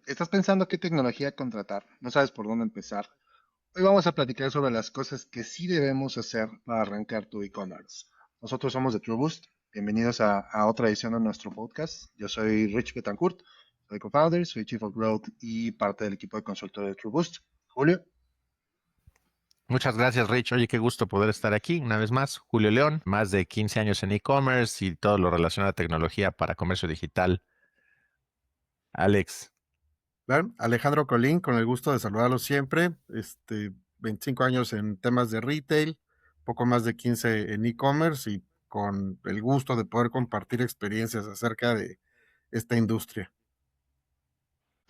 ¿Estás pensando qué tecnología contratar? ¿No sabes por dónde empezar? Hoy vamos a platicar sobre las cosas que sí debemos hacer para arrancar tu e-commerce. Nosotros somos de TrueBoost. Bienvenidos a otra edición de nuestro podcast. Yo soy Rich Betancourt, soy co-founder, soy Chief of Growth y parte del equipo de consultores de TrueBoost. Julio. Muchas gracias, Rich. Oye, qué gusto poder estar aquí una vez más. Julio León, más de 15 años en e-commerce y todo lo relacionado a tecnología para comercio digital. Alex. Claro, Alejandro Colín, con el gusto de saludarlos siempre. 25 años en temas de retail, poco más de 15 en e-commerce y con el gusto de poder compartir experiencias acerca de esta industria.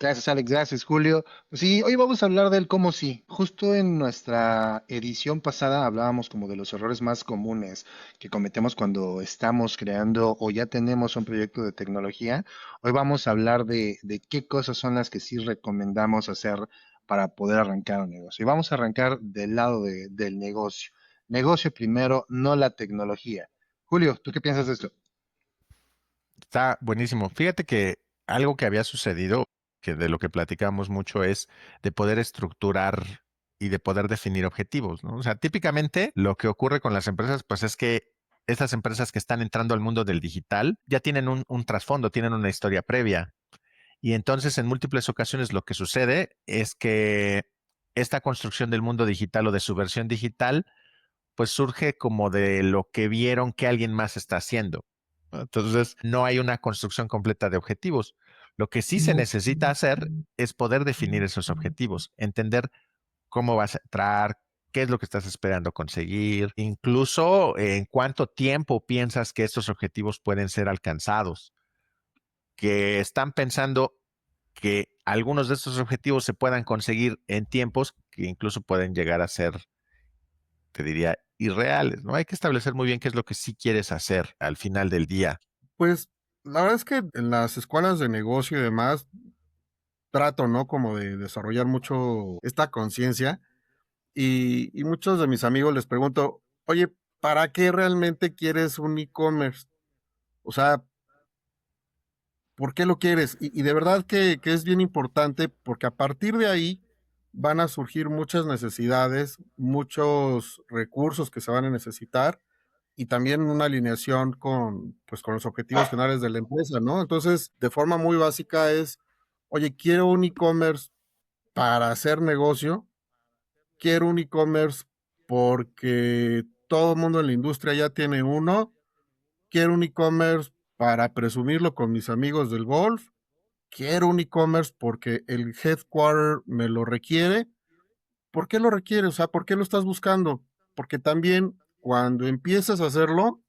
Gracias, Alex. Gracias, Julio. Pues sí, hoy vamos a hablar del cómo sí. Justo en nuestra edición pasada hablábamos como de los errores más comunes que cometemos cuando estamos creando o ya tenemos un proyecto de tecnología. Hoy vamos a hablar de qué cosas son las que sí recomendamos hacer para poder arrancar un negocio. Y vamos a arrancar del lado del negocio. Negocio primero, no la tecnología. Julio, ¿tú qué piensas de esto? Está buenísimo. Fíjate que algo que había sucedido, que de lo que platicamos mucho, es de poder estructurar y de poder definir objetivos, ¿no? O sea, típicamente lo que ocurre con las empresas, pues es que estas empresas que están entrando al mundo del digital ya tienen un trasfondo, tienen una historia previa. Y entonces en múltiples ocasiones lo que sucede es que esta construcción del mundo digital o de su versión digital, pues surge como de lo que vieron que alguien más está haciendo. Entonces no hay una construcción completa de objetivos. Lo que sí se necesita hacer es poder definir esos objetivos, entender cómo vas a entrar, qué es lo que estás esperando conseguir, incluso en cuánto tiempo piensas que estos objetivos pueden ser alcanzados, que están pensando que algunos de estos objetivos se puedan conseguir en tiempos que incluso pueden llegar a ser, te diría, irreales, ¿no? Hay que establecer muy bien qué es lo que sí quieres hacer al final del día. Pues la verdad es que en las escuelas de negocio y demás trato, ¿no? Como de desarrollar mucho esta conciencia y muchos de mis amigos les pregunto, oye, ¿para qué realmente quieres un e-commerce? O sea, ¿por qué lo quieres? Y de verdad que es bien importante porque a partir de ahí van a surgir muchas necesidades, muchos recursos que se van a necesitar y también una alineación con, pues, con los objetivos finales de la empresa, ¿no? Entonces, de forma muy básica es, oye, quiero un e-commerce para hacer negocio, quiero un e-commerce porque todo el mundo en la industria ya tiene uno, quiero un e-commerce para presumirlo con mis amigos del golf, quiero un e-commerce porque el headquarter me lo requiere. ¿Por qué lo requiere? O sea, ¿por qué lo estás buscando? Porque también cuando empiezas a hacerlo,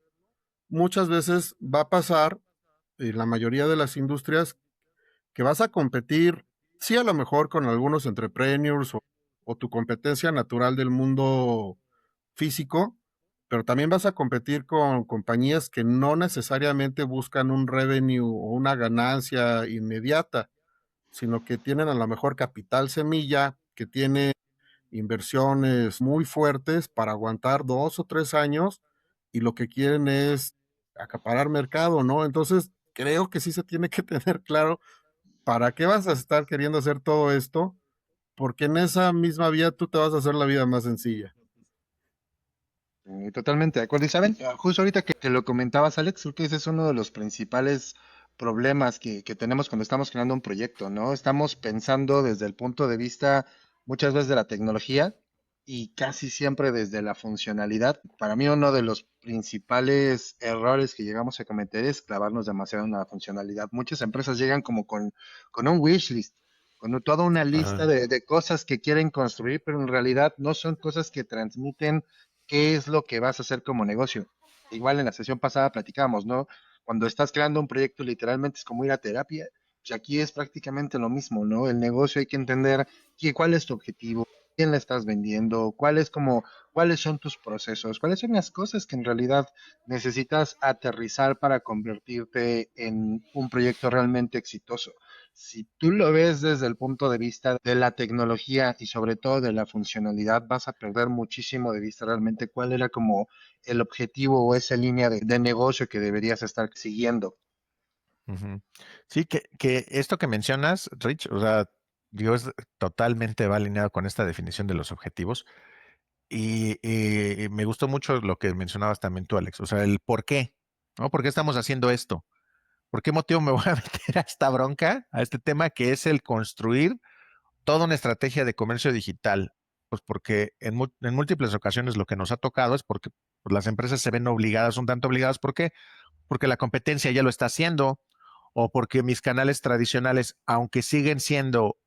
muchas veces va a pasar, en la mayoría de las industrias, que vas a competir, sí, a lo mejor con algunos entrepreneurs o tu competencia natural del mundo físico, pero también vas a competir con compañías que no necesariamente buscan un revenue o una ganancia inmediata, sino que tienen a lo mejor capital semilla, que tiene inversiones muy fuertes para aguantar 2 o 3 años y lo que quieren es acaparar mercado, ¿no? Entonces, creo que sí se tiene que tener claro para qué vas a estar queriendo hacer todo esto, porque en esa misma vía tú te vas a hacer la vida más sencilla. Totalmente de acuerdo. Y saben, justo ahorita que lo comentabas, Alex, creo que ese es uno de los principales problemas que tenemos cuando estamos creando un proyecto, ¿no? Estamos pensando desde el punto de vista muchas veces de la tecnología y casi siempre desde la funcionalidad. Para mí uno de los principales errores que llegamos a cometer es clavarnos demasiado en la funcionalidad. Muchas empresas llegan como con un wish list, con toda una lista Ajá. de cosas que quieren construir, pero en realidad no son cosas que transmiten qué es lo que vas a hacer como negocio. Igual en la sesión pasada platicábamos, ¿no? Cuando estás creando un proyecto, literalmente es como ir a terapia. Pues aquí es prácticamente lo mismo, ¿no? El negocio hay que entender cuál es tu objetivo, quién le estás vendiendo, cuáles son tus procesos, cuáles son las cosas que en realidad necesitas aterrizar para convertirte en un proyecto realmente exitoso. Si tú lo ves desde el punto de vista de la tecnología y sobre todo de la funcionalidad, vas a perder muchísimo de vista realmente cuál era como el objetivo o esa línea de negocio que deberías estar siguiendo. Ujú. Sí, que esto que mencionas, Rich, o sea, digo, totalmente va alineado con esta definición de los objetivos. Y me gustó mucho lo que mencionabas también tú, Alex, o sea, el por qué, ¿no? ¿Por qué estamos haciendo esto? ¿Por qué motivo me voy a meter a esta bronca, a este tema que es el construir toda una estrategia de comercio digital? Pues porque en múltiples ocasiones lo que nos ha tocado es porque pues, las empresas se ven obligadas, un tanto obligadas. ¿Por qué? Porque la competencia ya lo está haciendo o porque mis canales tradicionales, aunque siguen siendo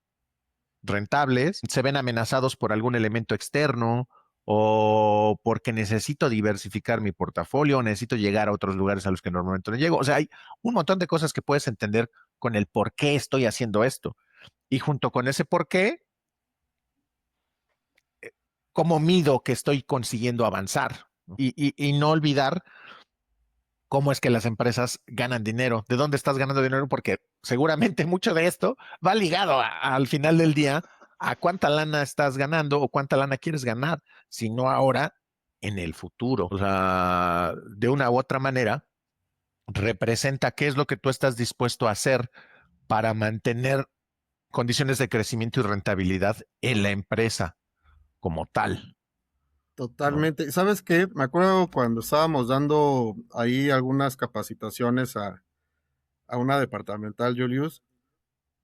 rentables, se ven amenazados por algún elemento externo o porque necesito diversificar mi portafolio, necesito llegar a otros lugares a los que normalmente no llego. O sea, hay un montón de cosas que puedes entender con el por qué estoy haciendo esto. Y junto con ese por qué, cómo mido que estoy consiguiendo avanzar. Y no olvidar cómo es que las empresas ganan dinero, de dónde estás ganando dinero, porque seguramente mucho de esto va ligado al final del día a cuánta lana estás ganando o cuánta lana quieres ganar, si no ahora, en el futuro. O sea, de una u otra manera, representa qué es lo que tú estás dispuesto a hacer para mantener condiciones de crecimiento y rentabilidad en la empresa como tal, ¿no? Totalmente. ¿Sabes qué? Me acuerdo cuando estábamos dando ahí algunas capacitaciones a una departamental, Julius,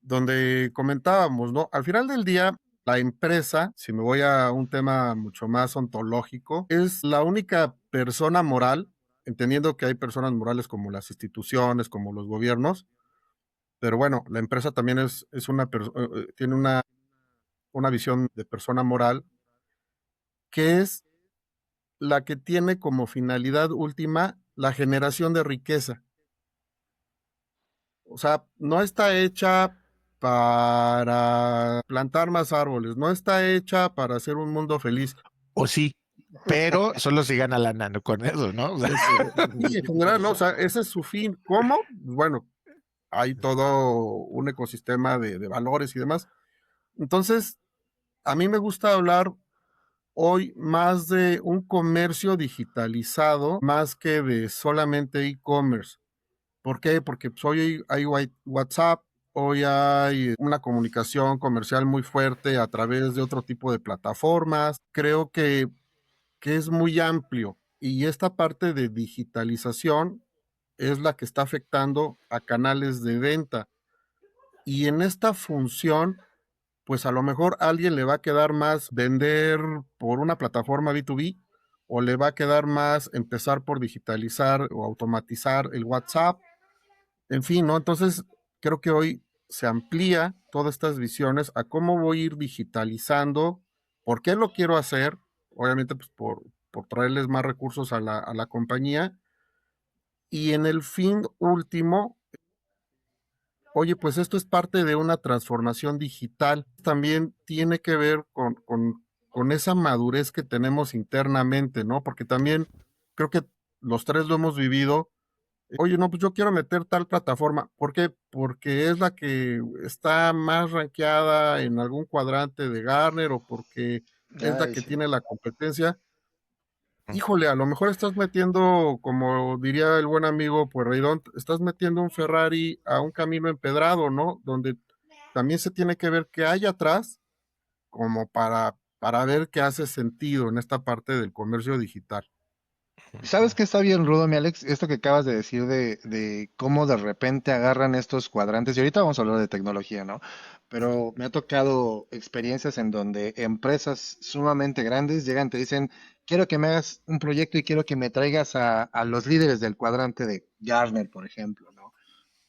donde comentábamos, ¿no? Al final del día, la empresa, si me voy a un tema mucho más ontológico, es la única persona moral, entendiendo que hay personas morales como las instituciones, como los gobiernos, pero bueno, la empresa también es tiene una visión de persona moral que es la que tiene como finalidad última la generación de riqueza. O sea, no está hecha para plantar más árboles, no está hecha para hacer un mundo feliz. O sí, pero solo si gana lana, ¿no? Con eso, ¿no? O sea, Sí, en general, ¿no? O sea, ese es su fin. ¿Cómo? Bueno, hay todo un ecosistema de valores y demás. Entonces, a mí me gusta hablar hoy más de un comercio digitalizado, más que de solamente e-commerce. ¿Por qué? Porque pues, hoy hay WhatsApp, hoy hay una comunicación comercial muy fuerte a través de otro tipo de plataformas. Creo que es muy amplio y esta parte de digitalización es la que está afectando a canales de venta. Y en esta función, pues a lo mejor a alguien le va a quedar más vender por una plataforma B2B o le va a quedar más empezar por digitalizar o automatizar el WhatsApp, en fin, ¿no? Entonces, creo que hoy se amplía todas estas visiones a cómo voy a ir digitalizando, por qué lo quiero hacer, obviamente pues por traerles más recursos a la compañía, y en el fin último, oye, pues esto es parte de una transformación digital, también tiene que ver con esa madurez que tenemos internamente, ¿no? Porque también creo que los tres lo hemos vivido. Oye, no, pues yo quiero meter tal plataforma. ¿Por qué? Porque es la que está más rankeada en algún cuadrante de Gartner o porque es la Ay, que sí. tiene la competencia. Híjole, a lo mejor estás metiendo, como diría el buen amigo Pueyrredón, estás metiendo un Ferrari a un camino empedrado, ¿no? Donde también se tiene que ver qué hay atrás, como para ver qué hace sentido en esta parte del comercio digital. ¿Sabes qué está bien rudo, mi Alex? Esto que acabas de decir de cómo de repente agarran estos cuadrantes, y ahorita vamos a hablar de tecnología, ¿no? Pero me ha tocado experiencias en donde empresas sumamente grandes llegan, te dicen, quiero que me hagas un proyecto y quiero que me traigas a los líderes del cuadrante de Gartner, por ejemplo, ¿no?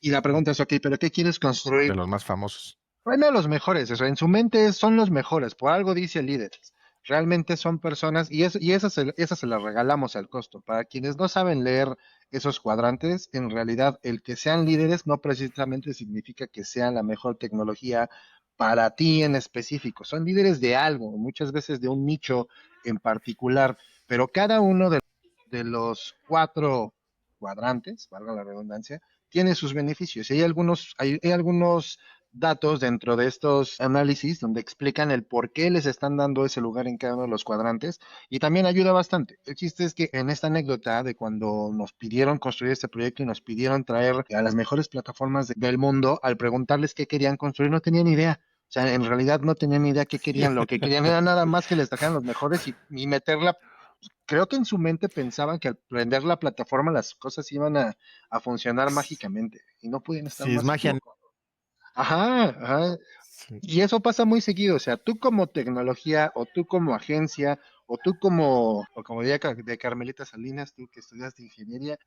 Y la pregunta es, ok, ¿pero qué quieres de construir? los más famosos. Tráeme a los mejores, o sea, en su mente son los mejores, por algo dice líderes. Realmente son personas, y esas se las regalamos al costo. Para quienes no saben leer esos cuadrantes, en realidad el que sean líderes no precisamente significa que sean la mejor tecnología para ti en específico. Son líderes de algo, muchas veces de un nicho en particular, pero cada uno de los cuatro cuadrantes, valga la redundancia, tiene sus beneficios. Y hay algunos datos dentro de estos análisis donde explican el por qué les están dando ese lugar en cada uno de los cuadrantes y también ayuda bastante. El chiste es que en esta anécdota de cuando nos pidieron construir este proyecto y nos pidieron traer a las mejores plataformas del mundo, al preguntarles qué querían construir, no tenían idea. O sea, en realidad no tenían idea qué querían. Lo que querían era nada más que les trajeran los mejores y meterla. Creo que en su mente pensaban que al prender la plataforma las cosas iban a funcionar mágicamente y no podían estar Sí, es más magia. equivocados. Ajá, ajá. Sí. Y eso pasa muy seguido, o sea, tú como tecnología, o tú como agencia, o como diría de Carmelita Salinas, tú que estudiaste ingeniería,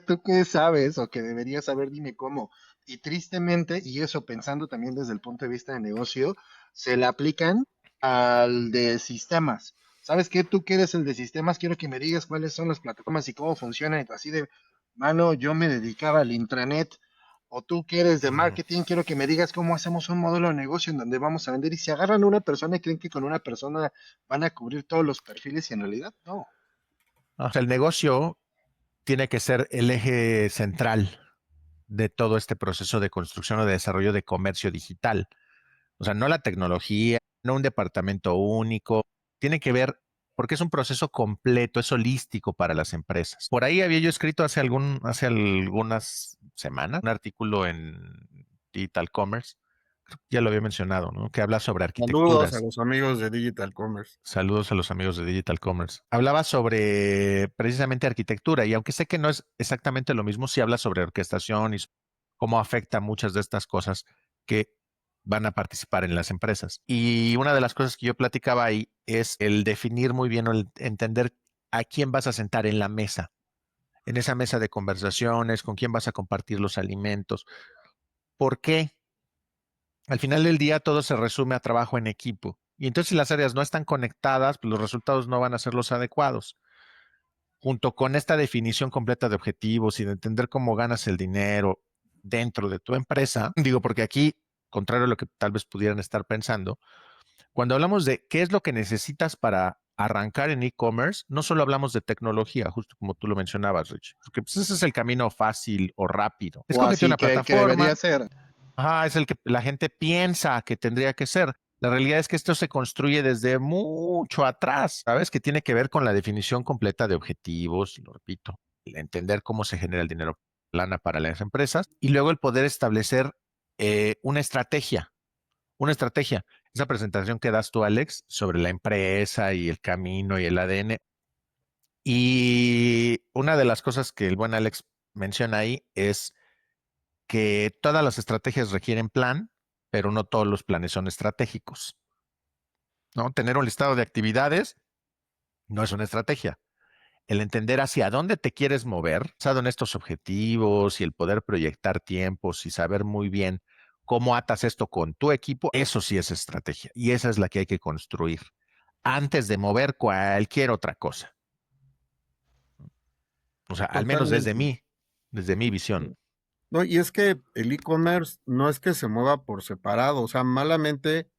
tú qué sabes o que deberías saber, dime cómo. Y tristemente, y eso pensando también desde el punto de vista de negocio, se le aplican al de sistemas. ¿Sabes qué? Tú que eres el de sistemas, quiero que me digas cuáles son las plataformas y cómo funcionan. Y tú así de, mano, yo me dedicaba al intranet. O tú que eres de Ujú. marketing, quiero que me digas cómo hacemos un modelo de negocio en donde vamos a vender. Y si agarran a una persona y creen que con una persona van a cubrir todos los perfiles y en realidad no. O sea, el negocio tiene que ser el eje central de todo este proceso de construcción o de desarrollo de comercio digital. O sea, no la tecnología, no un departamento único. Tiene que ver, porque es un proceso completo, es holístico para las empresas. Por ahí había yo escrito hace algunas semanas un artículo en Digital Commerce, ya lo había mencionado, ¿no? Que habla sobre Saludos a arquitecturas. los amigos de Digital Commerce. Saludos a los amigos de Digital Commerce. Hablaba sobre precisamente arquitectura y aunque sé que no es exactamente lo mismo, sí habla sobre orquestación y cómo afecta muchas de estas cosas que van a participar en las empresas. Y una de las cosas que yo platicaba ahí es el definir muy bien o el entender a quién vas a sentar en la mesa, en esa mesa de conversaciones, con quién vas a compartir los alimentos. ¿Por qué? Al final del día todo se resume a trabajo en equipo. Y entonces si las áreas no están conectadas, pues los resultados no van a ser los adecuados. Junto con esta definición completa de objetivos y de entender cómo ganas el dinero dentro de tu empresa, digo, porque aquí, contrario a lo que tal vez pudieran estar pensando, cuando hablamos de qué es lo que necesitas para arrancar en e-commerce, no solo hablamos de tecnología, justo como tú lo mencionabas, Rich, porque pues, ese es el camino fácil o rápido. O Escógete así una que debería plataforma. ser. Ajá, es el que la gente piensa que tendría que ser. La realidad es que esto se construye desde mucho atrás, ¿sabes? Que tiene que ver con la definición completa de objetivos, lo repito, el entender cómo se genera el dinero lana para las empresas y luego el poder establecer una estrategia, una estrategia. Esa presentación que das tú, Alex, sobre la empresa y el camino y el ADN. Y una de las cosas que el buen Alex menciona ahí es que todas las estrategias requieren plan, pero no todos los planes son estratégicos, ¿no? Tener un listado de actividades no es una estrategia. El entender hacia dónde te quieres mover, basado en estos objetivos y el poder proyectar tiempos y saber muy bien cómo atas esto con tu equipo, eso sí es estrategia. Y esa es la que hay que construir antes de mover cualquier otra cosa. O sea, al menos Totalmente. desde mi visión. No, y es que el e-commerce no es que se mueva por separado, o sea, malamente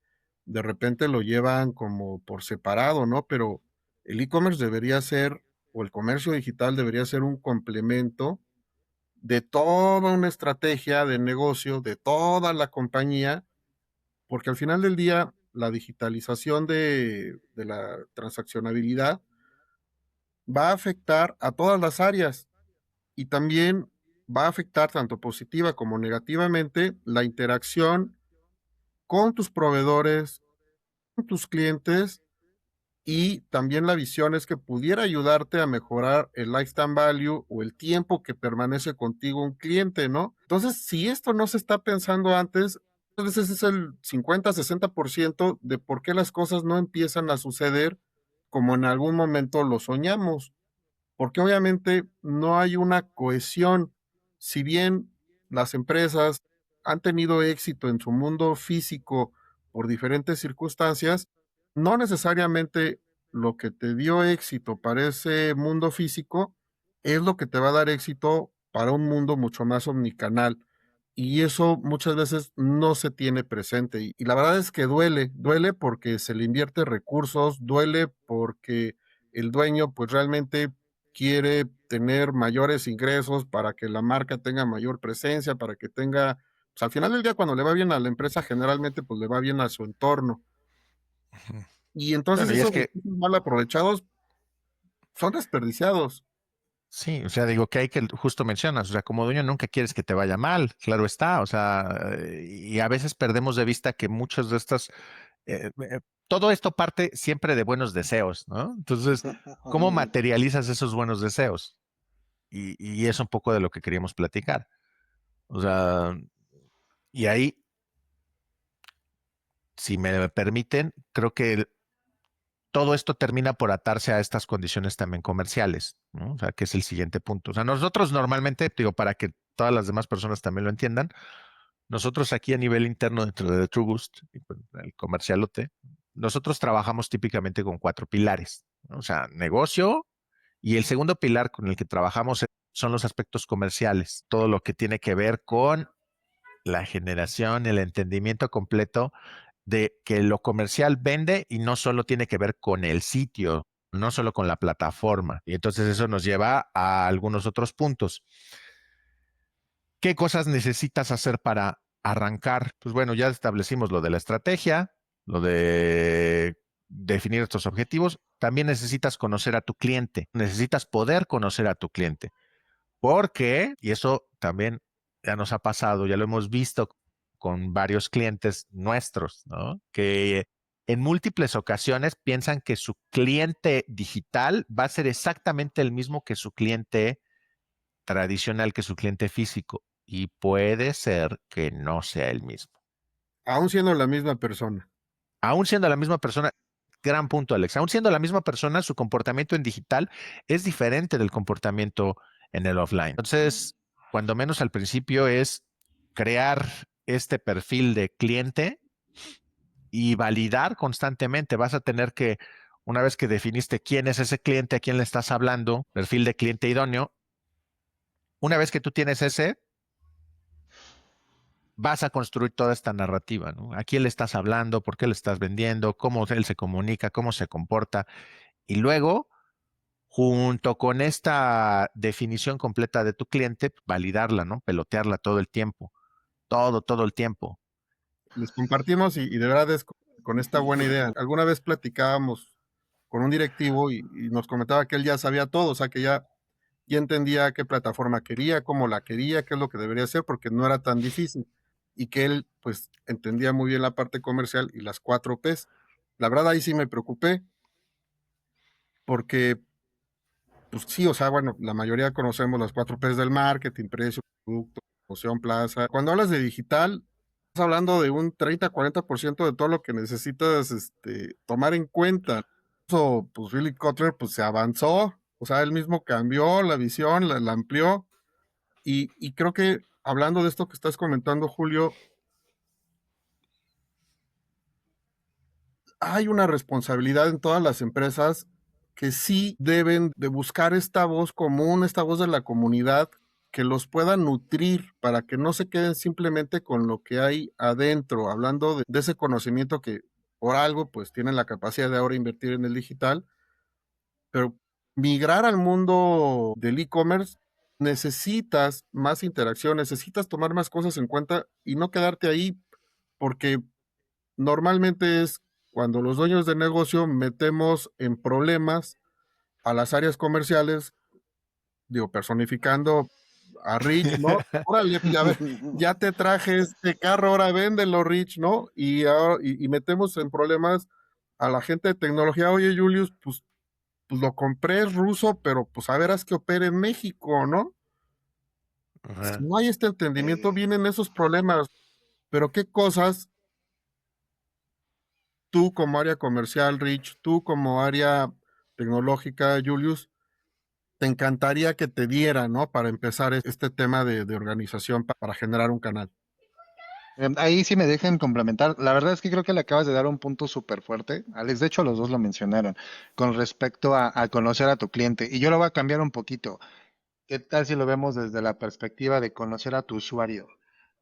de repente lo llevan como por separado, ¿no? Pero el e-commerce debería ser, o el comercio digital debería ser un complemento de toda una estrategia de negocio, de toda la compañía, porque al final del día la digitalización de la transaccionabilidad va a afectar a todas las áreas y también va a afectar tanto positiva como negativamente la interacción con tus proveedores, con tus clientes y también la visión es que pudiera ayudarte a mejorar el lifetime value o el tiempo que permanece contigo un cliente, ¿no? Entonces, si esto no se está pensando antes, a veces es el 50-60% de por qué las cosas no empiezan a suceder como en algún momento lo soñamos, porque obviamente no hay una cohesión. Si bien las empresas han tenido éxito en su mundo físico por diferentes circunstancias, no necesariamente lo que te dio éxito para ese mundo físico es lo que te va a dar éxito para un mundo mucho más omnicanal. Y eso muchas veces no se tiene presente. Y la verdad es que duele porque se le invierte recursos, duele porque el dueño pues realmente quiere tener mayores ingresos, para que la marca tenga mayor presencia, para que tenga, pues al final del día cuando le va bien a la empresa, generalmente pues le va bien a su entorno. Ujú. Y entonces Bueno, y es esos que, recursos mal aprovechados son desperdiciados. sí, o sea, digo que hay que, justo mencionas, o sea, como dueño nunca quieres que te vaya mal, claro está, o sea, y a veces perdemos de vista que muchos de estos, todo esto parte siempre de buenos deseos, ¿no? Entonces, ¿cómo materializas esos buenos deseos? Y es un poco de lo que queríamos platicar. O sea, y ahí, si me permiten, creo que todo esto termina por atarse a estas condiciones también comerciales, ¿no? O sea, que es el siguiente punto. O sea, nosotros normalmente, digo, para que todas las demás personas también lo entiendan, nosotros aquí a nivel interno dentro de TrueBoost, y pues, el comercialote, nosotros trabajamos típicamente con 4 pilares, ¿no? O sea, negocio, y el segundo pilar con el que trabajamos son los aspectos comerciales, todo lo que tiene que ver con la generación, el entendimiento completo de que lo comercial vende y no solo tiene que ver con el sitio, no solo con la plataforma. Y entonces eso nos lleva a algunos otros puntos. ¿Qué cosas necesitas hacer para arrancar? Pues bueno, ya establecimos lo de la estrategia, lo de definir estos objetivos. También necesitas conocer a tu cliente, necesitas poder conocer a tu cliente. Porque, y eso también ya nos ha pasado, ya lo hemos visto con varios clientes nuestros, ¿no? Que en múltiples ocasiones piensan que su cliente digital va a ser exactamente el mismo que su cliente tradicional, que su cliente físico. Y puede ser que no sea el mismo. Aún siendo la misma persona. Aún siendo la misma persona, gran punto, Alex, aún siendo la misma persona, su comportamiento en digital es diferente del comportamiento en el offline. Entonces, cuando menos al principio es crear este perfil de cliente y validar constantemente. Vas a tener que, una vez que definiste quién es ese cliente, a quién le estás hablando, perfil de cliente idóneo, una vez que tú tienes ese, vas a construir toda esta narrativa, ¿no? ¿A quién le estás hablando? ¿Por qué le estás vendiendo? ¿Cómo él se comunica? ¿Cómo se comporta? Y luego, junto con esta definición completa de tu cliente, validarla, ¿no? Pelotearla todo el tiempo, todo el tiempo. Les compartimos y de verdad es con esta buena idea. Alguna vez platicábamos con un directivo y nos comentaba que él ya sabía todo, o sea, que ya entendía qué plataforma quería, cómo la quería, qué es lo que debería hacer, porque no era tan difícil. Y que él, pues, entendía muy bien la parte comercial y las 4 Ps. La verdad, ahí sí me preocupé, porque, pues sí, o sea, bueno, la mayoría conocemos las 4 Ps del marketing: precio, producto, promoción, plaza. Cuando hablas de digital, estás hablando de un 30-40% de todo lo que necesitas tomar en cuenta. Eso, pues Billy Kotler, pues se avanzó, o sea, él mismo cambió la visión, la amplió, y creo que hablando de esto que estás comentando, Julio, hay una responsabilidad en todas las empresas que sí deben de buscar esta voz común, esta voz de la comunidad, que los pueda nutrir para que no se queden simplemente con lo que hay adentro, hablando de ese conocimiento que por algo pues tienen la capacidad de ahora invertir en el digital, pero migrar al mundo del e-commerce necesitas más interacción, necesitas tomar más cosas en cuenta y no quedarte ahí, porque normalmente es cuando los dueños de negocio metemos en problemas a las áreas comerciales, digo, personificando a Rich, ¿no? Órale, ya te traje este carro, ahora véndelo, Rich, ¿no? Y metemos en problemas a la gente de tecnología. Oye, Julius, pues lo compré, es ruso, pero pues a ver, haz que opere en México, ¿no? Si Ajá. no hay este entendimiento, vienen esos problemas. Pero qué cosas tú como área comercial, Rich, tú como área tecnológica, Julius, te encantaría que te diera, ¿no? Para empezar este tema de organización para generar un canal. Ahí sí me dejan complementar. La verdad es que creo que le acabas de dar un punto súper fuerte. Alex, de hecho, los dos lo mencionaron con respecto a conocer a tu cliente. Y yo lo voy a cambiar un poquito. ¿Qué tal si lo vemos desde la perspectiva de conocer a tu usuario?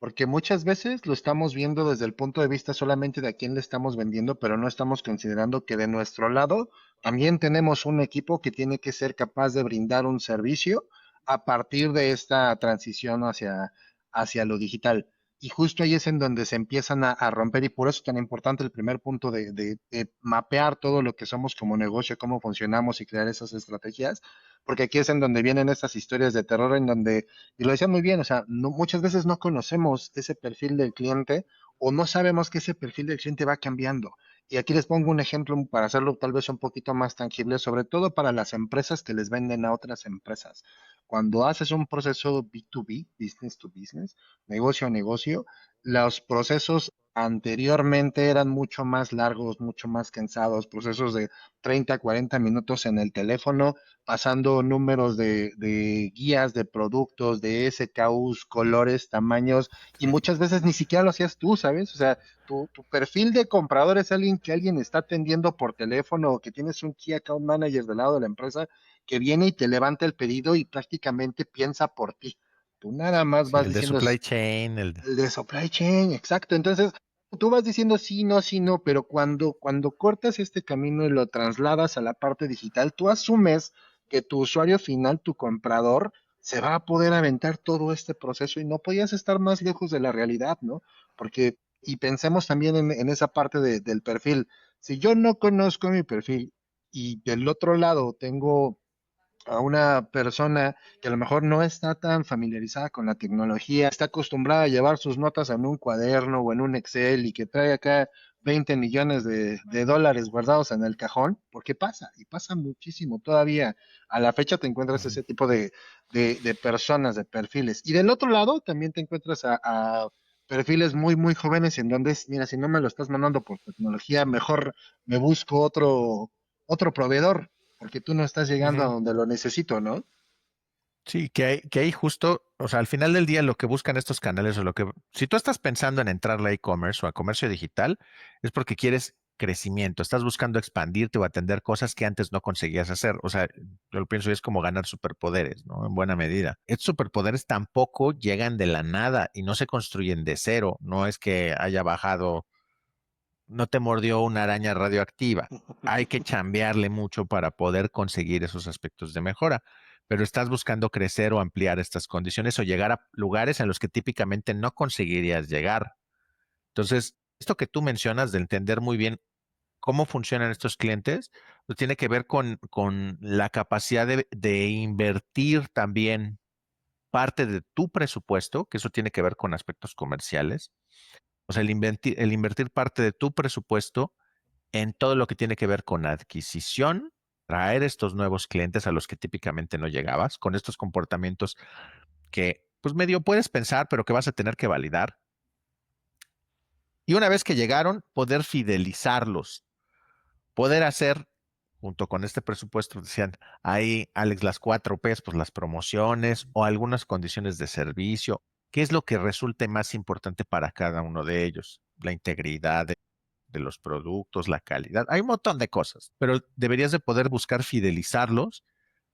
Porque muchas veces lo estamos viendo desde el punto de vista solamente de a quién le estamos vendiendo, pero no estamos considerando que de nuestro lado también tenemos un equipo que tiene que ser capaz de brindar un servicio a partir de esta transición hacia lo digital. Y justo ahí es en donde se empiezan a romper y por eso es tan importante el primer punto de mapear todo lo que somos como negocio, cómo funcionamos y crear esas estrategias, porque aquí es en donde vienen estas historias de terror en donde y lo decían muy bien, o sea, muchas veces no conocemos ese perfil del cliente o no sabemos que ese perfil del cliente va cambiando. Y aquí les pongo un ejemplo para hacerlo tal vez un poquito más tangible, sobre todo para las empresas que les venden a otras empresas. Cuando haces un proceso B2B, business to business, negocio a negocio, los procesos anteriormente eran mucho más largos, mucho más cansados, procesos de 30, 40 minutos en el teléfono pasando números de guías de productos, de SKUs, colores, tamaños, y muchas veces ni siquiera lo hacías tú, ¿sabes? O sea, tu perfil de comprador es alguien que alguien está atendiendo por teléfono o que tienes un Key Account Manager del lado de la empresa que viene y te levanta el pedido y prácticamente piensa por ti. Tú nada más Sí, vas el de diciendo, supply chain, el de supply chain, exacto. Entonces, tú vas diciendo sí, no, pero cuando cortas este camino y lo trasladas a la parte digital, tú asumes que tu usuario final, tu comprador, se va a poder aventar todo este proceso y no podías estar más lejos de la realidad, ¿no? Porque, y pensemos también en esa parte del perfil. Si yo no conozco mi perfil y del otro lado tengo a una persona que a lo mejor no está tan familiarizada con la tecnología, está acostumbrada a llevar sus notas en un cuaderno o en un Excel y que trae acá 20 millones de dólares guardados en el cajón, porque pasa, y pasa muchísimo todavía. A la fecha te encuentras ujú, ese tipo de personas, de perfiles. Y del otro lado también te encuentras a perfiles muy, muy jóvenes en donde es, mira, si no me lo estás mandando por tecnología, mejor me busco otro proveedor porque tú no estás llegando a ujú. donde lo necesito, ¿no? Sí, que hay justo, o sea, al final del día lo que buscan estos canales o lo que, si tú estás pensando en entrarle a e-commerce o a comercio digital, es porque quieres crecimiento, estás buscando expandirte o atender cosas que antes no conseguías hacer. O sea, yo lo pienso y es como ganar superpoderes, ¿no? En buena medida. Estos superpoderes tampoco llegan de la nada y no se construyen de cero. No es que haya bajado, no te mordió una araña radioactiva. Hay que chambearle mucho para poder conseguir esos aspectos de mejora, pero estás buscando crecer o ampliar estas condiciones o llegar a lugares en los que típicamente no conseguirías llegar. Entonces, esto que tú mencionas de entender muy bien cómo funcionan estos clientes, pues tiene que ver con la capacidad de invertir también parte de tu presupuesto, que eso tiene que ver con aspectos comerciales. O sea, el invertir parte de tu presupuesto en todo lo que tiene que ver con adquisición, traer estos nuevos clientes a los que típicamente no llegabas, con estos comportamientos que pues medio puedes pensar, pero que vas a tener que validar. Y una vez que llegaron, poder fidelizarlos, poder hacer, junto con este presupuesto, decían ahí, Alex, las 4 Ps, pues las promociones o algunas condiciones de servicio. ¿Qué es lo que resulte más importante para cada uno de ellos? La integridad de los productos, la calidad. Hay un montón de cosas, pero deberías de poder buscar fidelizarlos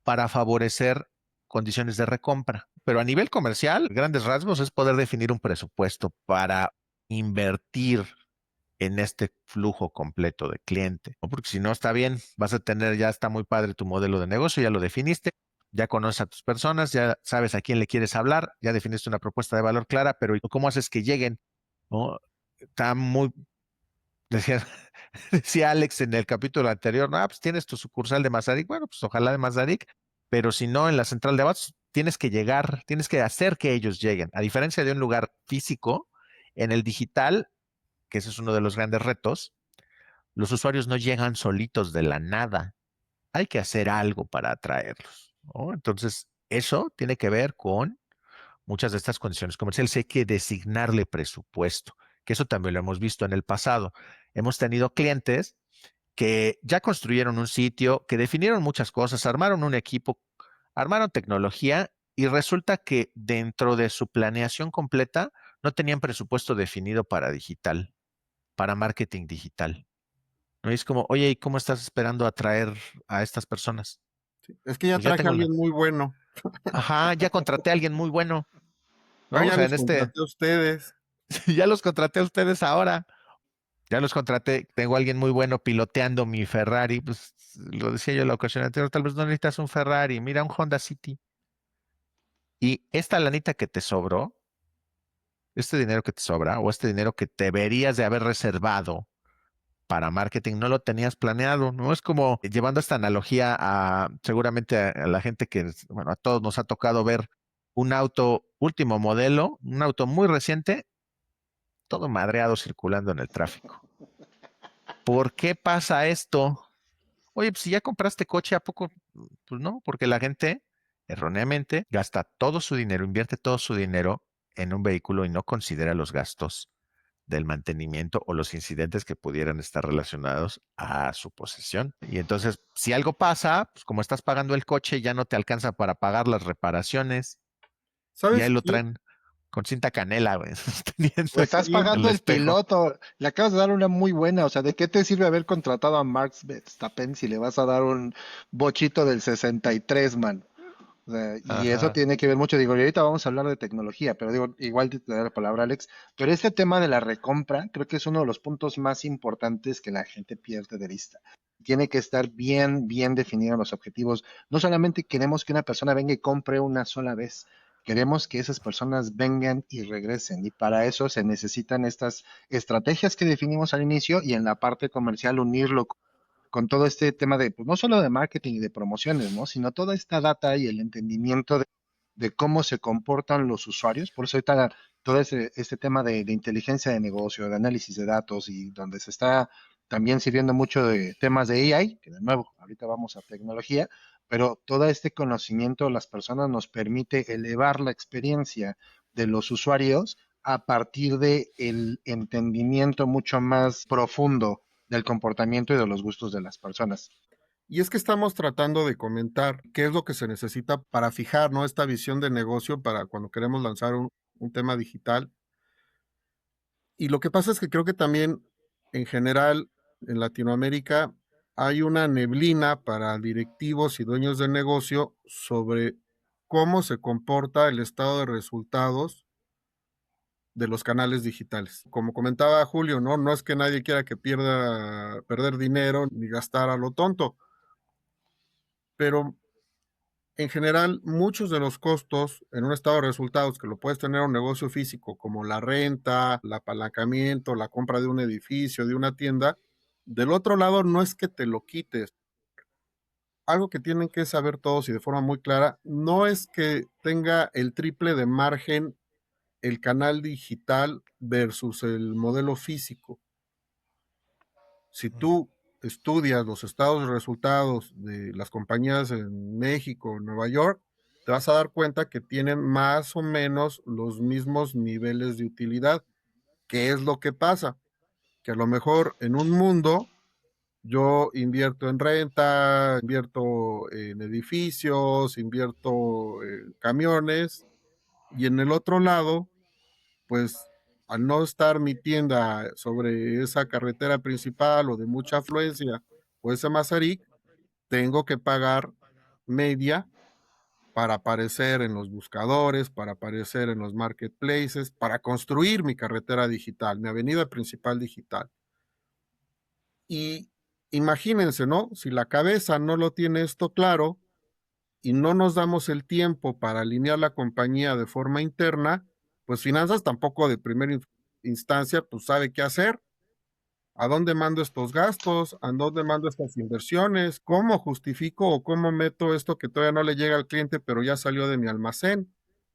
para favorecer condiciones de recompra. Pero a nivel comercial, grandes rasgos es poder definir un presupuesto para invertir en este flujo completo de cliente, ¿no? Porque si no está bien, vas a tener, ya está muy padre tu modelo de negocio, ya lo definiste, ya conoces a tus personas, ya sabes a quién le quieres hablar, ya definiste una propuesta de valor clara, pero ¿cómo haces que lleguen? ¿No? Está muy, decía, decía Alex en el capítulo anterior, no, pues tienes tu sucursal de Mazarik, bueno, pues ojalá de Mazarik, pero si no, en la central de abasto tienes que llegar, tienes que hacer que ellos lleguen. A diferencia de un lugar físico, en el digital, que ese es uno de los grandes retos, los usuarios no llegan solitos de la nada. Hay que hacer algo para atraerlos, ¿no? Entonces, eso tiene que ver con muchas de estas condiciones comerciales. Hay que designarle presupuesto, que eso también lo hemos visto en el pasado. Hemos tenido clientes que ya construyeron un sitio, que definieron muchas cosas, armaron un equipo, armaron tecnología y resulta que dentro de su planeación completa no tenían presupuesto definido para digital, para marketing digital. ¿No? Y es como, oye, ¿y cómo estás esperando atraer a estas personas? Es que ya Pues ya traje tengo a una. alguien muy bueno. Ajá, ya contraté a alguien muy bueno. Ah, ¿no? O ya sea, los contraté a ustedes. ya los contraté a ustedes ahora. Ya los contraté, tengo a alguien muy bueno piloteando mi Ferrari, pues lo decía yo la ocasión anterior, tal vez no necesitas un Ferrari, mira un Honda City. Y esta lanita que te sobró, este dinero que te sobra, o este dinero que deberías de haber reservado para marketing, no lo tenías planeado, ¿no? Es como llevando esta analogía a seguramente a la gente que, bueno, a todos nos ha tocado ver un auto último modelo, un auto muy reciente, todo madreado circulando en el tráfico. ¿Por qué pasa esto? Oye, pues si ya compraste coche, ¿a poco? Pues no, porque la gente erróneamente gasta todo su dinero, invierte todo su dinero en un vehículo y no considera los gastos del mantenimiento o los incidentes que pudieran estar relacionados a su posesión. Y entonces, si algo pasa, pues como estás pagando el coche, ya no te alcanza para pagar las reparaciones y ahí ¿Sabes lo qué? traen con cinta canela, güey, O sosteniendo estás Sí, el pagando el espejo. piloto. Le acabas de dar una muy buena. O sea, ¿de qué te sirve haber contratado a Max Verstappen si le vas a dar un bochito del 63, man? O sea, y eso Ajá. tiene que ver mucho. Digo, y ahorita vamos a hablar de tecnología, pero digo, igual te doy la palabra, Alex. Pero este tema de la recompra, creo que es uno de los puntos más importantes que la gente pierde de vista. Tiene que estar bien, bien definidos los objetivos. No solamente queremos que una persona venga y compre una sola vez, queremos que esas personas vengan y regresen. Y para eso se necesitan estas estrategias que definimos al inicio y en la parte comercial unirlo con todo este tema de, pues no solo de marketing y de promociones, ¿no? Sino toda esta data y el entendimiento de cómo se comportan los usuarios. Por eso ahorita todo este tema de inteligencia de negocio, de análisis de datos y donde se está también sirviendo mucho de temas de AI, que de nuevo, ahorita vamos a tecnología, pero todo este conocimiento de las personas nos permite elevar la experiencia de los usuarios a partir de el entendimiento mucho más profundo del comportamiento y de los gustos de las personas. y es que estamos tratando de comentar qué es lo que se necesita para fijar, ¿no? Esta visión de negocio para cuando queremos lanzar un tema digital. Y lo que pasa es que creo que también en general en Latinoamérica hay una neblina para directivos y dueños de negocio sobre cómo se comporta el estado de resultados de los canales digitales. Como comentaba Julio, ¿no? No es que nadie quiera que perder dinero ni gastar a lo tonto, pero en general muchos de los costos en un estado de resultados que lo puedes tener en un negocio físico, como la renta, el apalancamiento, la compra de un edificio, de una tienda, del otro lado no es que te lo quites. Algo que tienen que saber todos y de forma muy clara, no es que tenga el triple de margen el canal digital versus el modelo físico. Si tú estudias los estados de resultados de las compañías en México, en Nueva York, te vas a dar cuenta que tienen más o menos los mismos niveles de utilidad. ¿Qué es lo que pasa? Que a lo mejor en un mundo yo invierto en renta, invierto en edificios, invierto en camiones, y en el otro lado pues al no estar mi tienda sobre esa carretera principal o de mucha afluencia o ese Mazarik, tengo que pagar media para aparecer en los buscadores, para aparecer en los marketplaces, para construir mi carretera digital, mi avenida principal digital. Y imagínense, ¿no? Si la cabeza no lo tiene esto claro y no nos damos el tiempo para alinear la compañía de forma interna, pues finanzas tampoco de primera instancia, pues sabe qué hacer, a dónde mando estos gastos, a dónde mando estas inversiones, cómo justifico o cómo meto esto que todavía no le llega al cliente, pero ya salió de mi almacén.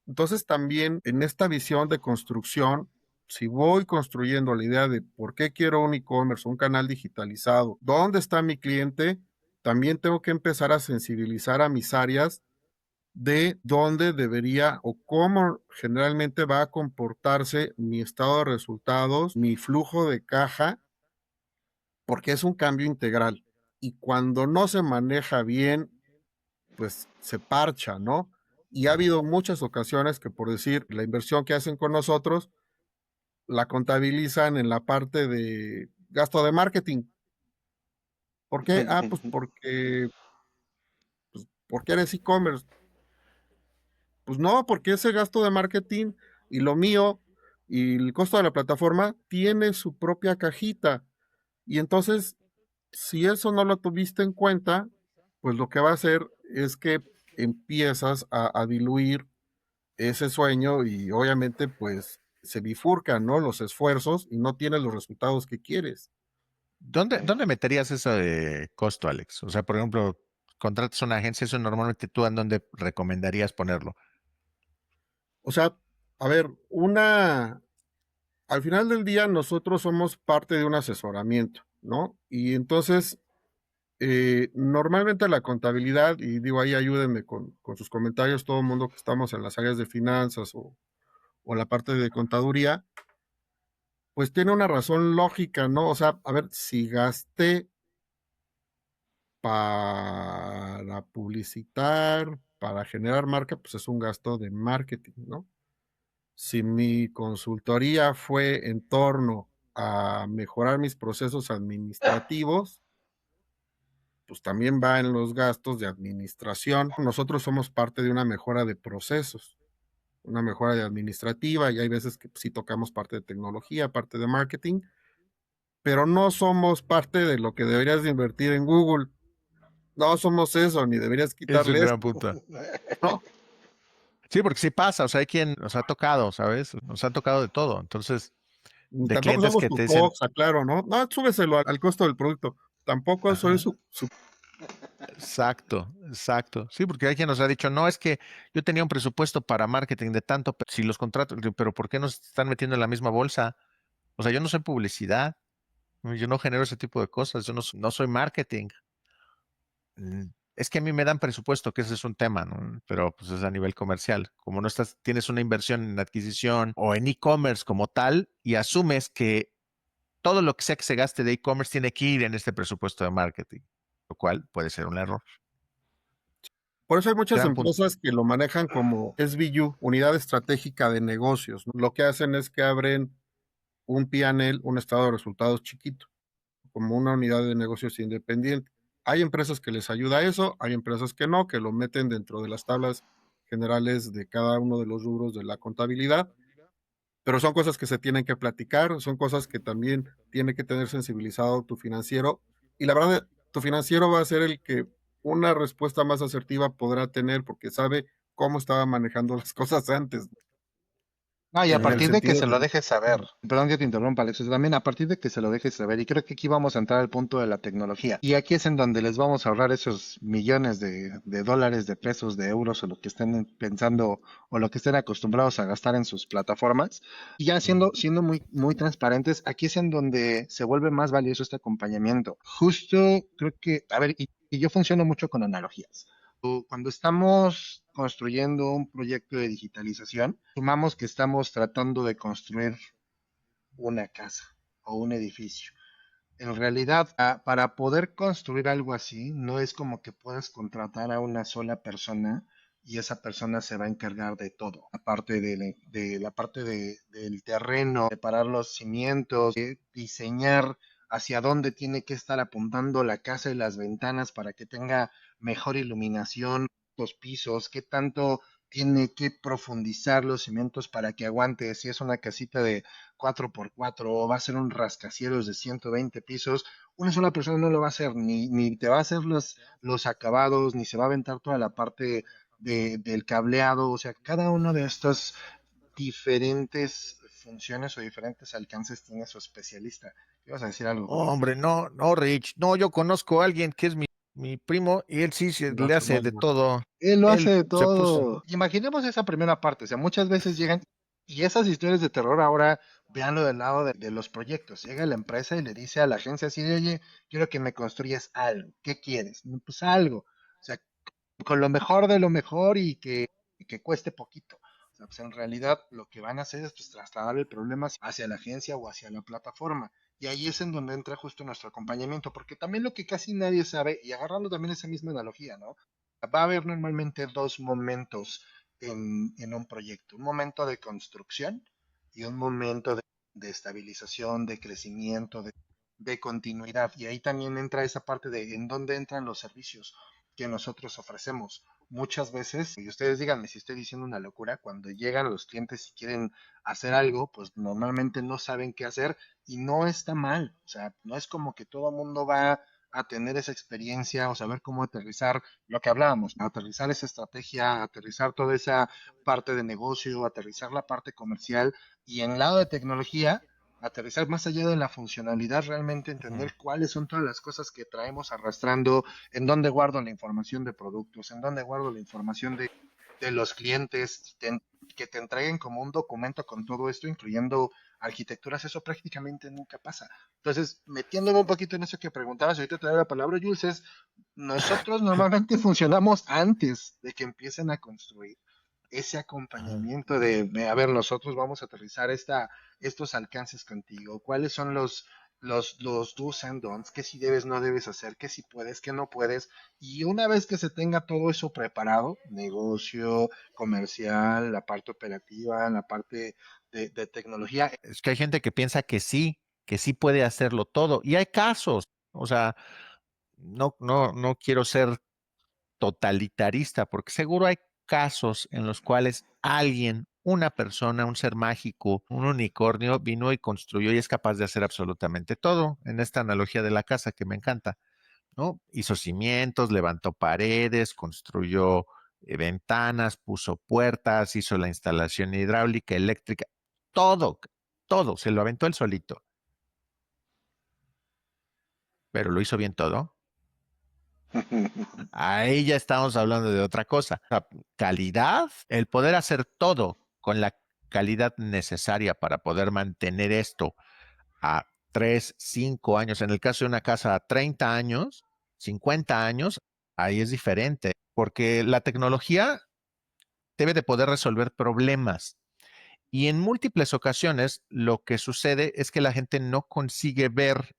Entonces también en esta visión de construcción, si voy construyendo la idea de por qué quiero un e-commerce, un canal digitalizado, dónde está mi cliente, también tengo que empezar a sensibilizar a mis áreas de dónde debería o cómo generalmente va a comportarse mi estado de resultados, mi flujo de caja, porque es un cambio integral. Y cuando no se maneja bien, pues se parcha, ¿no? Y ha habido muchas ocasiones que, por decir, la inversión que hacen con nosotros, la contabilizan en la parte de gasto de marketing. ¿Por qué? Ah, pues porque eres e-commerce. Pues no, porque ese gasto de marketing Y lo mío y el costo de la plataforma tiene su propia cajita. Y entonces, si eso no lo tuviste en cuenta, pues lo que va a hacer es que empiezas a diluir ese sueño y obviamente pues se bifurcan, ¿no? Los esfuerzos y no tienes los resultados que quieres. ¿Dónde meterías eso de costo, Alex? O sea, por ejemplo, contratas una agencia, eso normalmente tú en dónde recomendarías ponerlo. O sea, a ver, al final del día nosotros somos parte de un asesoramiento, ¿no? Y entonces, normalmente la contabilidad, y digo ahí ayúdenme con sus comentarios, todo el mundo que estamos en las áreas de finanzas o la parte de contaduría, pues tiene una razón lógica, ¿no? O sea, a ver, si gasté para publicitar, para generar marca, pues es un gasto de marketing, ¿no? Si mi consultoría fue en torno a mejorar mis procesos administrativos, pues también va en los gastos de administración. Nosotros somos parte de una mejora de procesos, una mejora de administrativa, y hay veces que sí tocamos parte de tecnología, parte de marketing, pero no somos parte de lo que deberías de invertir en Google. No somos eso, ni deberías Es un quitarle gran esto, punto. ¿no? Sí, porque sí pasa, o sea, hay quien nos ha tocado, ¿sabes? Nos ha tocado de todo. Entonces, Ni de tampoco clientes somos que tu te dicen, cox, aclaro, ¿no? No, súbeselo al costo del producto. Tampoco soy ajá, su. exacto, exacto. Sí, porque hay quien nos ha dicho, no, es que yo tenía un presupuesto para marketing de tanto, si los contratos, digo, pero ¿por qué nos están metiendo en la misma bolsa? O sea, yo no soy publicidad, yo no genero ese tipo de cosas, yo no soy marketing. Es que a mí me dan presupuesto, que ese es un tema, ¿no? Pero pues es a nivel comercial. Como no estás, tienes una inversión en adquisición o en e-commerce como tal y asumes que todo lo que sea que se gaste de e-commerce tiene que ir en este presupuesto de marketing, lo cual puede ser un error. Por eso hay muchas Gran punto. empresas que lo manejan como SBU, Unidad Estratégica de Negocios, ¿no? Lo que hacen es que abren un P&L, un estado de resultados chiquito, como una unidad de negocios independiente. Hay empresas que les ayuda a eso, hay empresas que no, que lo meten dentro de las tablas generales de cada uno de los rubros de la contabilidad, pero son cosas que se tienen que platicar, son cosas que también tiene que tener sensibilizado tu financiero, y la verdad, tu financiero va a ser el que una respuesta más asertiva podrá tener porque sabe cómo estaba manejando las cosas antes, No, y a en el partir de que sentido se lo de... dejes saber, perdón que te interrumpa, Alex, también a partir de que se lo dejes saber, y creo que aquí vamos a entrar al punto de la tecnología, y aquí es en donde les vamos a ahorrar esos millones de dólares, de pesos, de euros, o lo que estén pensando, o lo que estén acostumbrados a gastar en sus plataformas, y ya siendo muy transparentes, aquí es en donde se vuelve más valioso este acompañamiento. Justo creo que, a ver, y yo funciono mucho con analogías. Cuando estamos construyendo un proyecto de digitalización, sumamos que estamos tratando de construir una casa o un edificio. En realidad, para poder construir algo así, no es como que puedas contratar a una sola persona y esa persona se va a encargar de todo, aparte de la parte del terreno, preparar los cimientos, diseñar hacia dónde tiene que estar apuntando la casa y las ventanas para que tenga mejor iluminación, los pisos, qué tanto tiene que profundizar los cimientos para que aguante, si es una casita de 4x4 o va a ser un rascacielos de 120 pisos, una sola persona no lo va a hacer, ni te va a hacer los acabados, ni se va a aventar toda la parte del cableado, o sea, cada uno de estas diferentes funciones o diferentes alcances tiene su especialista. ¿Ibas a decir algo, Jorge? Hombre, no, no, Rich, no, yo conozco a alguien que es mi primo y él sí le hace de todo. Él lo hace Él de se puso, todo. Imaginemos esa primera parte, o sea, muchas veces llegan, y esas historias de terror ahora, véanlo del lado de los proyectos. Llega la empresa y le dice a la agencia así, de, oye, quiero que me construyas algo. ¿Qué quieres? "No, pues algo. O sea, con lo mejor de lo mejor y que cueste poquito. O sea, pues en realidad lo que van a hacer es pues, trasladar el problema hacia la agencia o hacia la plataforma. Y ahí es en donde entra justo nuestro acompañamiento, porque también lo que casi nadie sabe, y agarrando también esa misma analogía, ¿no? Va a haber normalmente dos momentos en un proyecto, un momento de construcción y un momento de estabilización, de crecimiento, de continuidad. Y ahí también entra esa parte de en dónde entran los servicios que nosotros ofrecemos. muchas veces, y ustedes díganme si estoy diciendo una locura, cuando llegan los clientes y quieren hacer algo, pues normalmente no saben qué hacer y no está mal. O sea, no es como que todo el mundo va a tener esa experiencia o saber cómo aterrizar lo que hablábamos, aterrizar esa estrategia, aterrizar toda esa parte de negocio, aterrizar la parte comercial y en lado de tecnología, aterrizar más allá de la funcionalidad, realmente Ujú. entender cuáles son todas las cosas que traemos arrastrando, en dónde guardo la información de productos, en dónde guardo la información de los clientes, que te entreguen como un documento con todo esto, incluyendo arquitecturas, eso prácticamente nunca pasa. Entonces, metiéndome un poquito en eso que preguntabas, ahorita te doy la palabra, Jules, es, nosotros normalmente funcionamos antes de que empiecen a construir ese Ajá. acompañamiento de, a ver, nosotros vamos a aterrizar estos alcances contigo, cuáles son los do's and don'ts, qué si debes, no debes hacer, qué si puedes, qué no puedes, y una vez que se tenga todo eso preparado, negocio, comercial, la parte operativa, la parte de tecnología. Es que hay gente que piensa que sí puede hacerlo todo. Y hay casos, o sea, no quiero ser totalitarista, porque seguro hay casos en los cuales alguien, una persona, un ser mágico, un unicornio, vino y construyó y es capaz de hacer absolutamente todo. En esta analogía de la casa que me encanta, ¿no? Hizo cimientos, levantó paredes, construyó ventanas, puso puertas, hizo la instalación hidráulica, eléctrica, todo, todo, se lo aventó él solito, pero lo hizo bien todo. Ahí ya estamos hablando de otra cosa. La calidad, el poder hacer todo con la calidad necesaria para poder mantener esto a 3, 5 años, en el caso de una casa a 30 años, 50 años, ahí es diferente, porque la tecnología debe de poder resolver problemas. Y en múltiples ocasiones lo que sucede es que la gente no consigue ver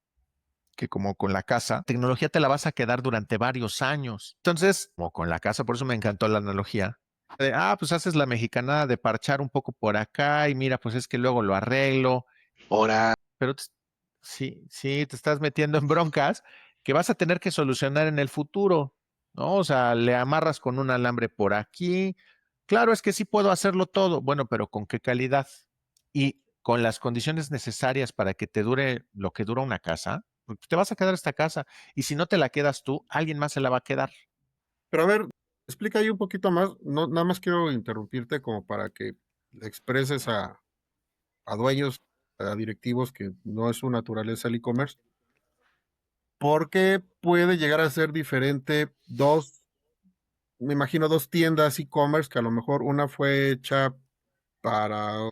que como con la casa, tecnología te la vas a quedar durante varios años. Entonces, como con la casa, por eso me encantó la analogía. Pues haces la mexicanada de parchar un poco por acá y mira, pues es que luego lo arreglo, Ahora, pero sí, sí, te estás metiendo en broncas que vas a tener que solucionar en el futuro, ¿no? O sea, le amarras con un alambre por aquí. Claro, es que sí puedo hacerlo todo. Bueno, pero ¿con qué calidad? Y con las condiciones necesarias para que te dure lo que dura una casa, pues te vas a quedar esta casa. Y si no te la quedas tú, alguien más se la va a quedar. Pero a ver, explica ahí un poquito más. No, nada más quiero interrumpirte como para que le expreses a dueños, a directivos que no es su naturaleza el e-commerce. ¿Por qué puede llegar a ser diferente me imagino dos tiendas e-commerce que a lo mejor una fue hecha para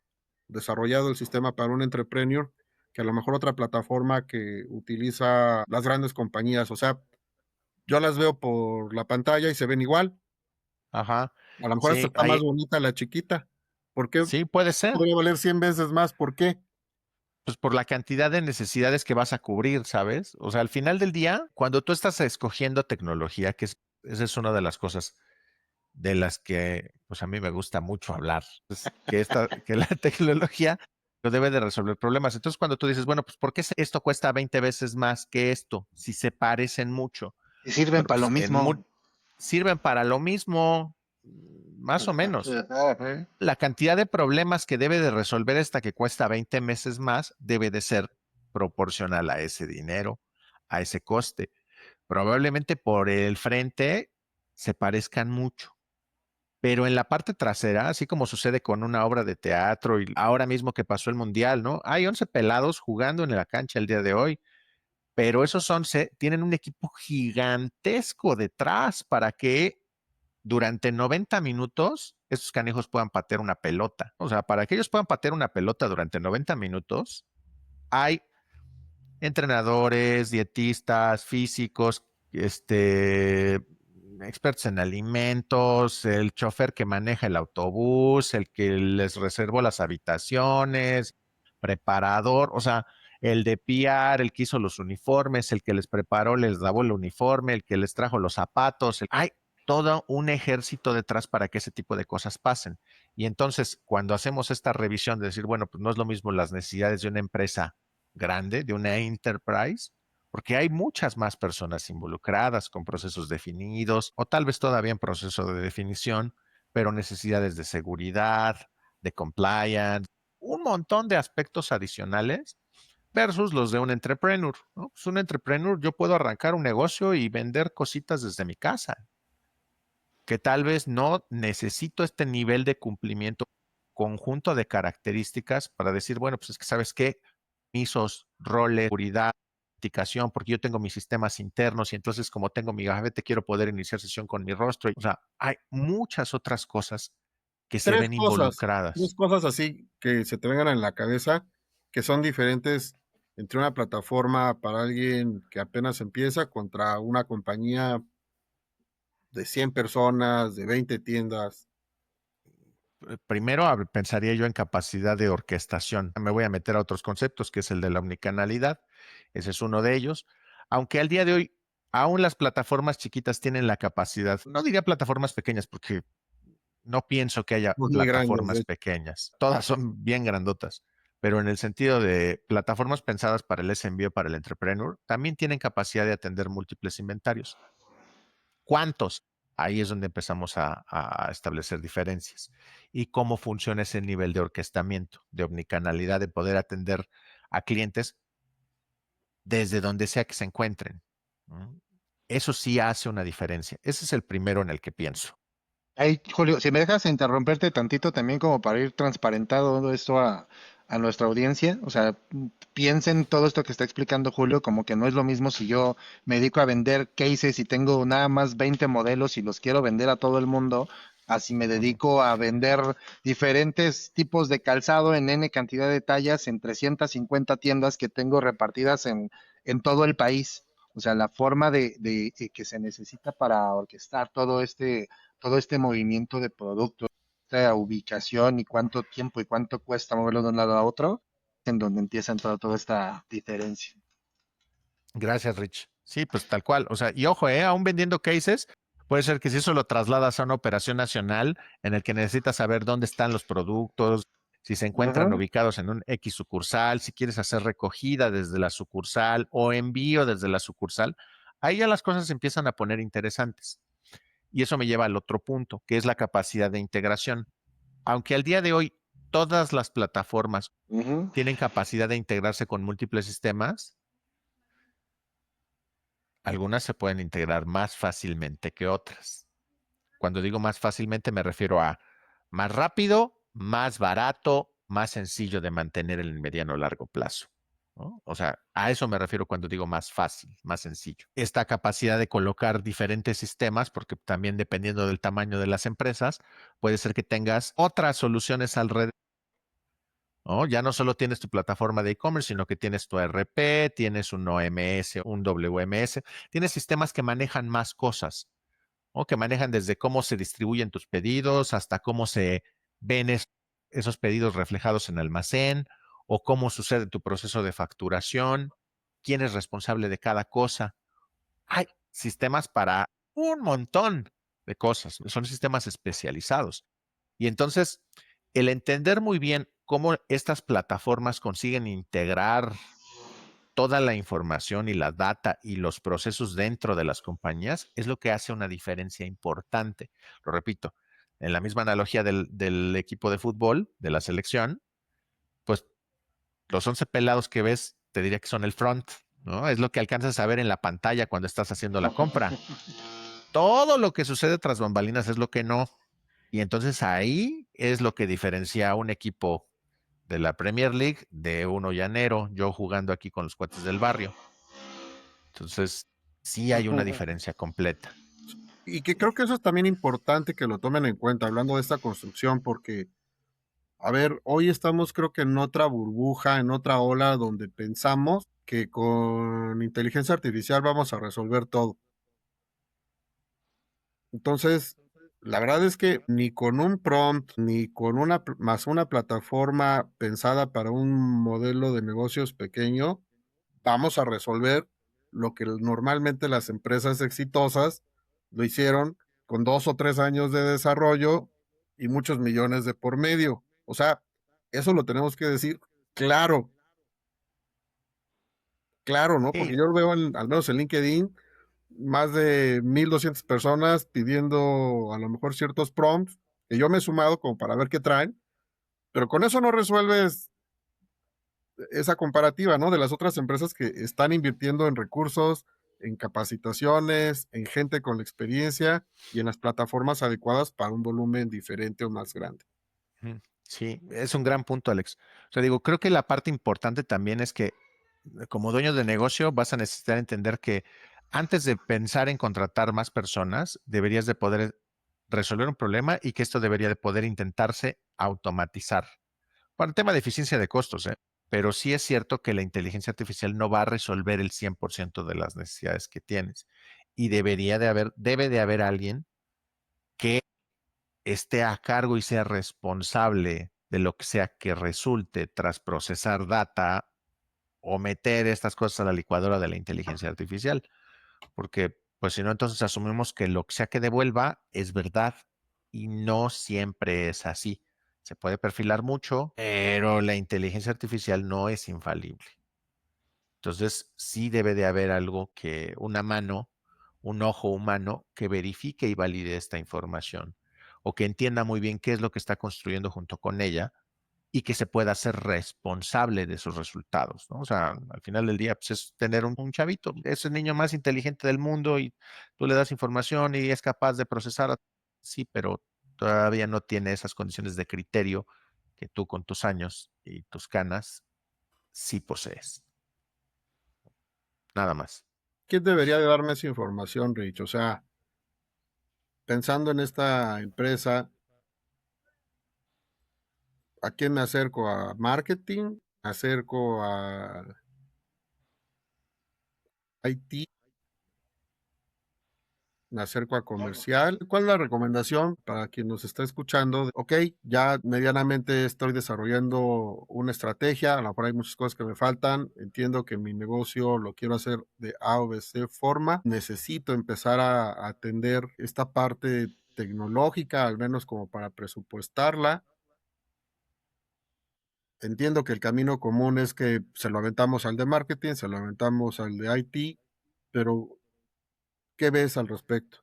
desarrollado el sistema para un entrepreneur que a lo mejor otra plataforma que utiliza las grandes compañías? O sea, yo las veo por la pantalla y se ven igual. Ajá. A lo mejor hasta Sí, está más ahí, bonita la chiquita. ¿Por qué sí, puede ser. podría valer 100 veces más? ¿Por qué? Pues por la cantidad de necesidades que vas a cubrir, ¿sabes? O sea, al final del día, cuando tú estás escogiendo tecnología, esa es una de las cosas de las que pues a mí me gusta mucho hablar, es que la tecnología no debe de resolver problemas. Entonces, cuando tú dices, bueno, pues ¿por qué esto cuesta 20 veces más que esto si se parecen mucho? y sirven Bueno, para lo pues mismo. sirven para lo mismo, más o menos. La cantidad de problemas que debe de resolver esta que cuesta 20 meses más debe de ser proporcional a ese dinero, a ese coste. Probablemente por el frente se parezcan mucho, pero en la parte trasera, así como sucede con una obra de teatro y ahora mismo que pasó el mundial, ¿no? Hay 11 pelados jugando en la cancha el día de hoy, pero esos 11 tienen un equipo gigantesco detrás para que durante 90 minutos estos canijos puedan patear una pelota. O sea, para que ellos puedan patear una pelota durante 90 minutos, hay entrenadores, dietistas, físicos, expertos en alimentos, el chofer que maneja el autobús, el que les reservó las habitaciones, preparador, o sea, el de PR, el que hizo los uniformes, el que les preparó, les lavó el uniforme, el que les trajo los zapatos. Hay todo un ejército detrás para que ese tipo de cosas pasen. Y entonces, cuando hacemos esta revisión de decir, bueno, pues no es lo mismo las necesidades de una empresa grande, de una enterprise, porque hay muchas más personas involucradas con procesos definidos o tal vez todavía en proceso de definición, pero necesidades de seguridad, de compliance, un montón de aspectos adicionales versus los de un entrepreneur, ¿no? Pues un entrepreneur, yo puedo arrancar un negocio y vender cositas desde mi casa, que tal vez no necesito este nivel de cumplimiento conjunto de características para decir, bueno, pues es que sabes qué, permisos, roles, seguridad, autenticación, porque yo tengo mis sistemas internos y entonces como tengo mi gabinete quiero poder iniciar sesión con mi rostro. O sea, hay muchas otras cosas que se ven Tres involucradas. cosas así que se te vengan en la cabeza, que son diferentes entre una plataforma para alguien que apenas empieza contra una compañía de 100 personas, de 20 tiendas. Primero pensaría yo en capacidad de orquestación. Me voy a meter a otros conceptos, que es el de la omnicanalidad. Ese es uno de ellos. Aunque al día de hoy, aún las plataformas chiquitas tienen la capacidad, no diría plataformas pequeñas, porque no pienso que haya Pues muy grandes, de plataformas hecho. pequeñas. Todas son bien grandotas. Pero en el sentido de plataformas pensadas para el SMB o para el entrepreneur, también tienen capacidad de atender múltiples inventarios. ¿Cuántos? Ahí es donde empezamos a establecer diferencias. Y cómo funciona ese nivel de orquestamiento, de omnicanalidad, de poder atender a clientes desde donde sea que se encuentren. ¿No? Eso sí hace una diferencia. Ese es el primero en el que pienso. Ay, Julio, si me dejas interrumperte tantito también como para ir transparentando esto a nuestra audiencia, o sea, piensen todo esto que está explicando Julio, como que no es lo mismo si yo me dedico a vender cases y tengo nada más 20 modelos y los quiero vender a todo el mundo, así me Ujú. dedico a vender diferentes tipos de calzado en N cantidad de tallas en 350 tiendas que tengo repartidas en todo el país. O sea, la forma de que se necesita para orquestar todo este movimiento de productos, esta ubicación y cuánto tiempo y cuánto cuesta moverlo de un lado a otro, en donde empieza a entrar toda esta diferencia. Gracias, Rich. Sí, pues tal cual. O sea, y ojo, aún vendiendo cases, puede ser que si eso lo trasladas a una operación nacional en el que necesitas saber dónde están los productos, si se encuentran Ujú. ubicados en un X sucursal, si quieres hacer recogida desde la sucursal o envío desde la sucursal, ahí ya las cosas se empiezan a poner interesantes. Y eso me lleva al otro punto, que es la capacidad de integración. Aunque al día de hoy todas las plataformas Ujú. tienen capacidad de integrarse con múltiples sistemas, algunas se pueden integrar más fácilmente que otras. Cuando digo más fácilmente me refiero a más rápido, más barato, más sencillo de mantener en el mediano o largo plazo. ¿No? O sea, a eso me refiero cuando digo más fácil, más sencillo. Esta capacidad de colocar diferentes sistemas, porque también dependiendo del tamaño de las empresas, puede ser que tengas otras soluciones alrededor. ¿No? Ya no solo tienes tu plataforma de e-commerce, sino que tienes tu ERP, tienes un OMS, un WMS, tienes sistemas que manejan más cosas, ¿no? Que manejan desde cómo se distribuyen tus pedidos hasta cómo se ven esos pedidos reflejados en almacén o cómo sucede tu proceso de facturación, quién es responsable de cada cosa. Hay sistemas para un montón de cosas, son sistemas especializados. Y entonces, el entender muy bien cómo estas plataformas consiguen integrar toda la información y la data y los procesos dentro de las compañías es lo que hace una diferencia importante. Lo repito, en la misma analogía del equipo de fútbol, de la selección, pues los 11 pelados que ves, te diría que son el front, ¿no? Es lo que alcanzas a ver en la pantalla cuando estás haciendo la compra. Todo lo que sucede tras bambalinas es lo que no. Y entonces ahí es lo que diferencia a un equipo de la Premier League de uno llanero, yo jugando aquí con los cuates del barrio. Entonces, sí hay una diferencia completa. Y que creo que eso es también importante que lo tomen en cuenta, hablando de esta construcción, porque, a ver, hoy estamos creo que en otra burbuja, en otra ola donde pensamos que con inteligencia artificial vamos a resolver todo. Entonces, la verdad es que ni con un prompt, ni con más una plataforma pensada para un modelo de negocios pequeño, vamos a resolver lo que normalmente las empresas exitosas lo hicieron con 2 o 3 años de desarrollo y muchos millones de por medio. O sea, eso lo tenemos que decir claro. Claro, ¿no? Porque Sí, yo lo veo al menos en LinkedIn, más de 1,200 personas pidiendo a lo mejor ciertos prompts, que yo me he sumado como para ver qué traen, pero con eso no resuelves esa comparativa, ¿no? De las otras empresas que están invirtiendo en recursos, en capacitaciones, en gente con la experiencia y en las plataformas adecuadas para un volumen diferente o más grande. ujú, sí, es un gran punto, Alex. O sea, digo, creo que la parte importante también es que como dueño de negocio vas a necesitar entender que antes de pensar en contratar más personas, deberías de poder resolver un problema y que esto debería de poder intentarse automatizar. Para el tema de eficiencia de costos, ¿eh? Pero sí es cierto que la inteligencia artificial no va a resolver el 100% de las necesidades que tienes. Y debe de haber alguien que esté a cargo y sea responsable de lo que sea que resulte tras procesar data o meter estas cosas a la licuadora de la inteligencia artificial. Porque, pues si no, entonces asumimos que lo que sea que devuelva es verdad y no siempre es así. Se puede perfilar mucho, pero la inteligencia artificial no es infalible. Entonces, sí debe de haber algo que, una mano, un ojo humano que verifique y valide esta información o que entienda muy bien qué es lo que está construyendo junto con ella y que se pueda ser responsable de sus resultados, ¿no? O sea, al final del día, pues es tener un chavito, es el niño más inteligente del mundo y tú le das información y es capaz de procesar, sí, pero todavía no tiene esas condiciones de criterio que tú con tus años y tus canas sí posees. Nada más. ¿Quién debería de darme esa información, Rich? O sea, pensando en esta empresa, ¿a quién me acerco? ¿A marketing? ¿Me acerco a IT? ¿Me acerco a comercial? ¿Cuál es la recomendación para quien nos está escuchando? Ok, ya medianamente estoy desarrollando una estrategia, a lo mejor hay muchas cosas que me faltan, entiendo que mi negocio lo quiero hacer de A o B, C forma, necesito empezar a atender esta parte tecnológica, al menos como para presupuestarla. Entiendo que el camino común es que se lo aventamos al de marketing, se lo aventamos al de IT, pero ¿qué ves al respecto?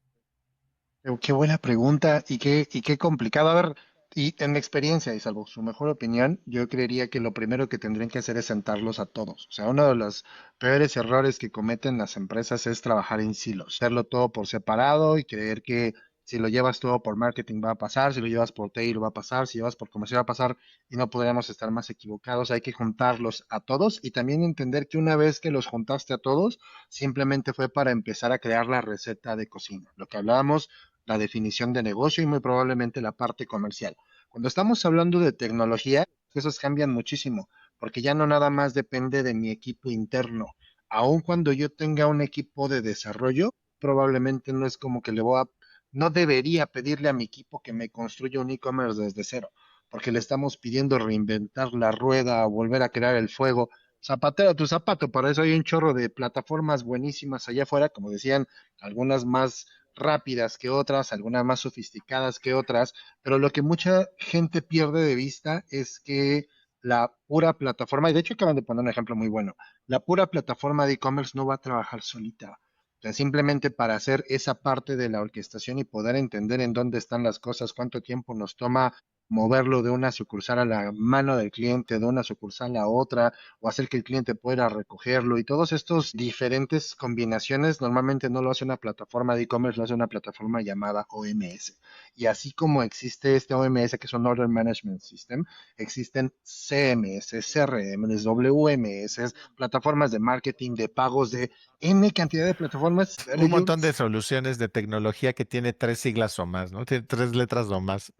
Qué buena pregunta y qué complicado. A ver, y en mi experiencia y salvo su mejor opinión, yo creería que lo primero que tendrían que hacer es sentarlos a todos. O sea, uno de los peores errores que cometen las empresas es trabajar en silos, hacerlo todo por separado y creer que si lo llevas todo por marketing va a pasar, si lo llevas por tail va a pasar, si llevas por comercio va a pasar y no podríamos estar más equivocados. Hay que juntarlos a todos y también entender que una vez que los juntaste a todos, simplemente fue para empezar a crear la receta de cocina. Lo que hablábamos, la definición de negocio y muy probablemente la parte comercial. Cuando estamos hablando de tecnología, esos cambian muchísimo, porque ya no nada más depende de mi equipo interno. Aun cuando yo tenga un equipo de desarrollo, probablemente no es como que no debería pedirle a mi equipo que me construya un e-commerce desde cero, porque le estamos pidiendo reinventar la rueda o volver a crear el fuego. Zapatero a tu zapato, para eso hay un chorro de plataformas buenísimas allá afuera, como decían, algunas más rápidas que otras, algunas más sofisticadas que otras, pero lo que mucha gente pierde de vista es que la pura plataforma, y de hecho acaban de poner un ejemplo muy bueno, la pura plataforma de e-commerce no va a trabajar solita. O sea, simplemente para hacer esa parte de la orquestación y poder entender en dónde están las cosas, cuánto tiempo nos toma moverlo de una sucursal a la mano del cliente, de una sucursal a otra, o hacer que el cliente pueda recogerlo y todos estos diferentes combinaciones normalmente no lo hace una plataforma de e-commerce, lo hace una plataforma llamada OMS. Y así como existe este OMS que es un Order Management System, existen CMS, CRM, WMS, plataformas de marketing, de pagos, de N cantidad de plataformas. Pero Un montón de soluciones de tecnología que tiene 3 siglas o más, ¿no? Tiene 3 letras o más.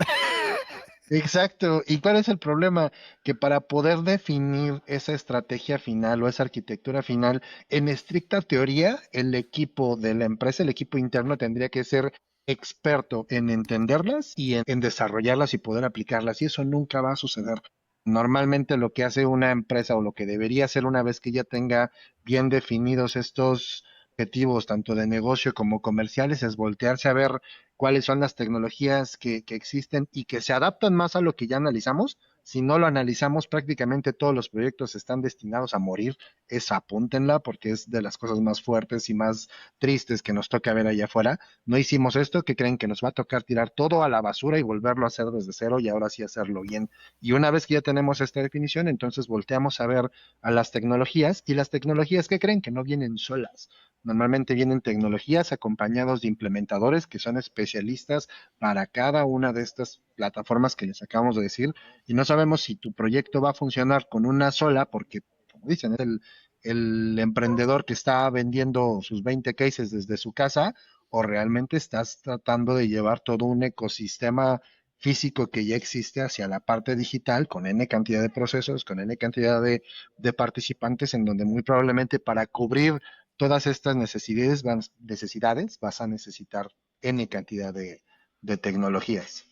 Exacto. ¿Y cuál es el problema? Que para poder definir esa estrategia final o esa arquitectura final, en estricta teoría, el equipo de la empresa, el equipo interno, tendría que ser experto en entenderlas y en desarrollarlas y poder aplicarlas. Y eso nunca va a suceder. Normalmente lo que hace una empresa o lo que debería hacer una vez que ya tenga bien definidos estos objetivos tanto de negocio como comerciales es voltearse a ver cuáles son las tecnologías que existen y que se adaptan más a lo que ya analizamos. Si no lo analizamos, prácticamente todos los proyectos están destinados a morir. Esa apúntenla porque es de las cosas más fuertes y más tristes que nos toca ver allá afuera. No hicimos esto, que creen que nos va a tocar tirar todo a la basura y volverlo a hacer desde cero y ahora sí hacerlo bien. Y una vez que ya tenemos esta definición, entonces volteamos a ver a las tecnologías y las tecnologías que creen que no vienen solas. Normalmente vienen tecnologías acompañados de implementadores que son especialistas para cada una de estas plataformas que les acabamos de decir y no sabemos si tu proyecto va a funcionar con una sola porque, como dicen, es el emprendedor que está vendiendo sus 20 cases desde su casa o realmente estás tratando de llevar todo un ecosistema físico que ya existe hacia la parte digital con N cantidad de procesos, con N cantidad de participantes en donde muy probablemente para cubrir todas estas necesidades vas a necesitar N cantidad de tecnologías.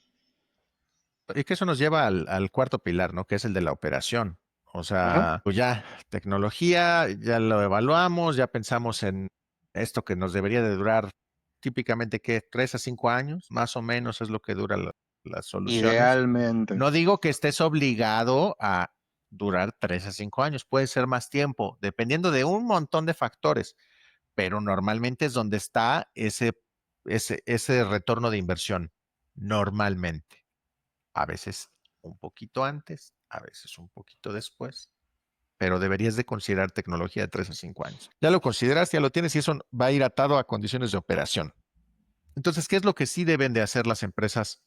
Y que eso nos lleva al cuarto pilar, ¿no? Que es el de la operación. O Ajá. sea, pues ya, tecnología, ya lo evaluamos, ya pensamos en esto que nos debería de durar típicamente, ¿qué? 3 a 5 años, más o menos es lo que duran las soluciones. Idealmente. No digo que estés obligado a durar 3 a 5 años, puede ser más tiempo, dependiendo de un montón de factores, pero normalmente es donde está ese retorno de inversión, normalmente. A veces un poquito antes, a veces un poquito después, pero deberías de considerar tecnología de 3 a 5 años. Ya lo consideras, ya lo tienes y eso va a ir atado a condiciones de operación. Entonces, ¿qué es lo que sí deben de hacer las empresas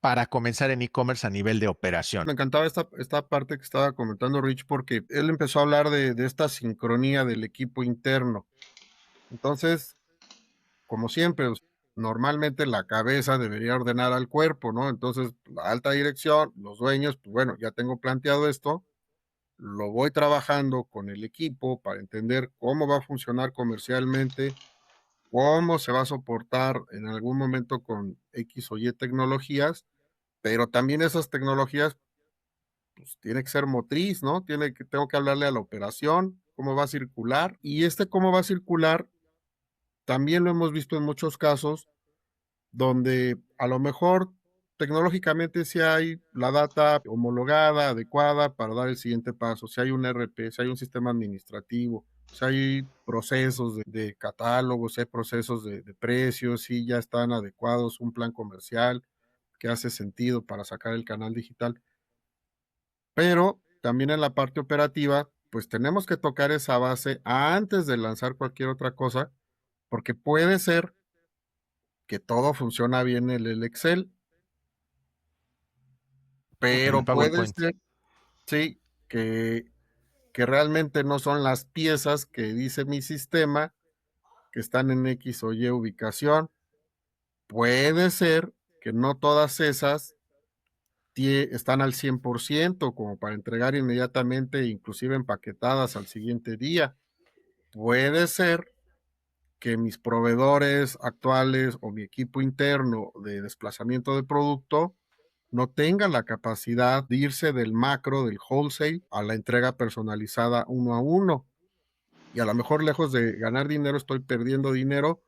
para comenzar en e-commerce a nivel de operación? Me encantaba esta parte que estaba comentando Rich porque él empezó a hablar de esta sincronía del equipo interno. Entonces, como siempre, normalmente la cabeza debería ordenar al cuerpo, ¿no? Entonces, la alta dirección, los dueños, pues bueno, ya tengo planteado esto, lo voy trabajando con el equipo para entender cómo va a funcionar comercialmente, cómo se va a soportar en algún momento con X o Y tecnologías, pero también esas tecnologías, pues tiene que ser motriz, ¿no? Tengo que hablarle a la operación, cómo va a circular, y cómo va a circular, también lo hemos visto en muchos casos, donde a lo mejor tecnológicamente sí hay la data homologada, adecuada para dar el siguiente paso, si hay un RP, si hay un sistema administrativo, si hay procesos de catálogos, si hay procesos de precios, si ya están adecuados, un plan comercial que hace sentido para sacar el canal digital. Pero también en la parte operativa, pues tenemos que tocar esa base antes de lanzar cualquier otra cosa, porque puede ser que todo funciona bien en el Excel, En el pero puede PowerPoint. ser, sí, que realmente no son las piezas que dice mi sistema que están en X o Y ubicación. Puede ser que no todas esas están al 100% como para entregar inmediatamente, inclusive empaquetadas al siguiente día. Puede ser que mis proveedores actuales o mi equipo interno de desplazamiento de producto no tengan la capacidad de irse del macro, del wholesale, a la entrega personalizada uno a uno. Y a lo mejor lejos de ganar dinero, estoy perdiendo dinero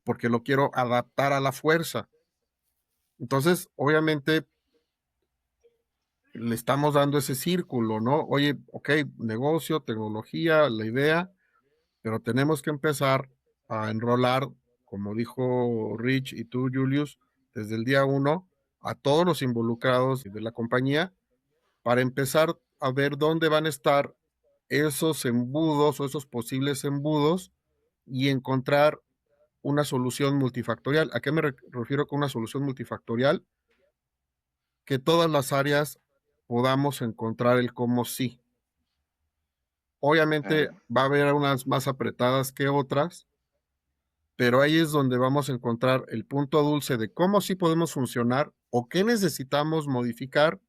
porque lo quiero adaptar a la fuerza. Entonces, obviamente, le estamos dando ese círculo, ¿no? Oye, ok, negocio, tecnología, la idea, pero tenemos que empezar a enrolar, como dijo Rich y tú, Julius, desde el día uno, a todos los involucrados de la compañía para empezar a ver dónde van a estar esos embudos o esos posibles embudos y encontrar una solución multifactorial. ¿A qué me refiero con una solución multifactorial? Que todas las áreas podamos encontrar el cómo sí. Obviamente va a haber unas más apretadas que otras, pero ahí es donde vamos a encontrar el punto dulce de cómo sí podemos funcionar o qué necesitamos modificar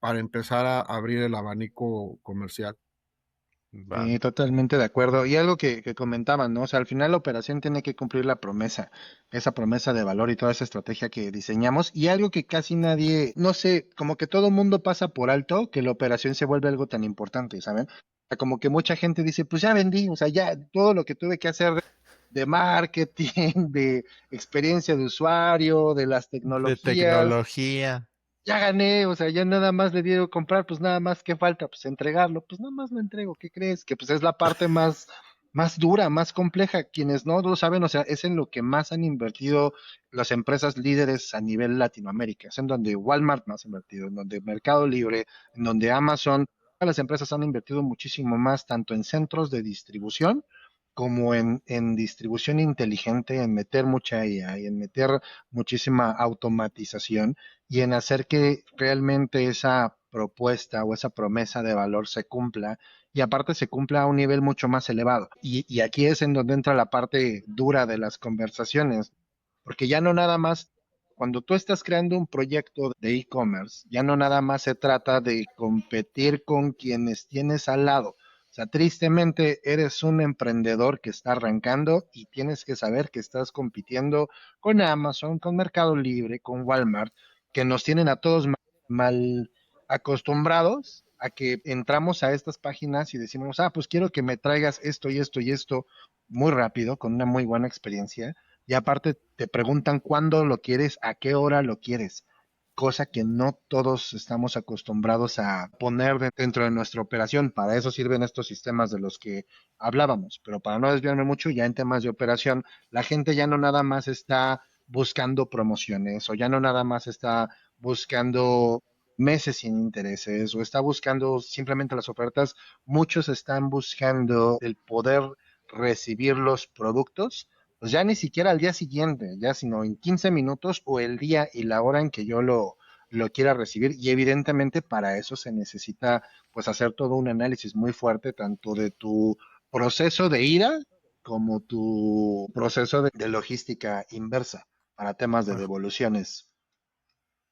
para empezar a abrir el abanico comercial. Va. Sí, totalmente de acuerdo. Y algo que comentaban, ¿no? O sea, al final la operación tiene que cumplir la promesa, esa promesa de valor y toda esa estrategia que diseñamos. Y algo que casi nadie, no sé, como que todo mundo pasa por alto, que la operación se vuelve algo tan importante, ¿saben? Como que mucha gente dice, pues ya vendí, o sea, ya todo lo que tuve que hacer de marketing, de experiencia de usuario, de las De tecnologías, tecnología. ya gané, o sea, ya nada más le dieron comprar, pues nada más, ¿qué falta? Pues entregarlo, pues nada más lo entrego, ¿qué crees? Que pues es la parte más dura, más compleja. Quienes no lo saben, o sea, es en lo que más han invertido las empresas líderes a nivel Latinoamérica. Es en donde Walmart más ha invertido, en donde Mercado Libre, en donde Amazon, todas las empresas han invertido muchísimo más, tanto en centros de distribución como en distribución inteligente, en meter mucha IA y en meter muchísima automatización y en hacer que realmente esa propuesta o esa promesa de valor se cumpla y aparte se cumpla a un nivel mucho más elevado. Y aquí es en donde entra la parte dura de las conversaciones, porque ya no nada más, cuando tú estás creando un proyecto de e-commerce, ya no nada más se trata de competir con quienes tienes al lado. O sea, tristemente eres un emprendedor que está arrancando y tienes que saber que estás compitiendo con Amazon, con Mercado Libre, con Walmart, que nos tienen a todos mal acostumbrados a que entramos a estas páginas y decimos, pues quiero que me traigas esto y esto y esto muy rápido, con una muy buena experiencia. Y aparte te preguntan cuándo lo quieres, a qué hora lo quieres, cosa que no todos estamos acostumbrados a poner dentro de nuestra operación. Para eso sirven estos sistemas de los que hablábamos, pero para no desviarme mucho, ya en temas de operación, la gente ya no nada más está buscando promociones o ya no nada más está buscando meses sin intereses o está buscando simplemente las ofertas, muchos están buscando el poder recibir los productos, pues ya ni siquiera al día siguiente, ya sino en 15 minutos o el día y la hora en que yo lo quiera recibir. Y evidentemente para eso se necesita pues hacer todo un análisis muy fuerte, tanto de tu proceso de ida como tu proceso de logística inversa para temas de Bueno, devoluciones.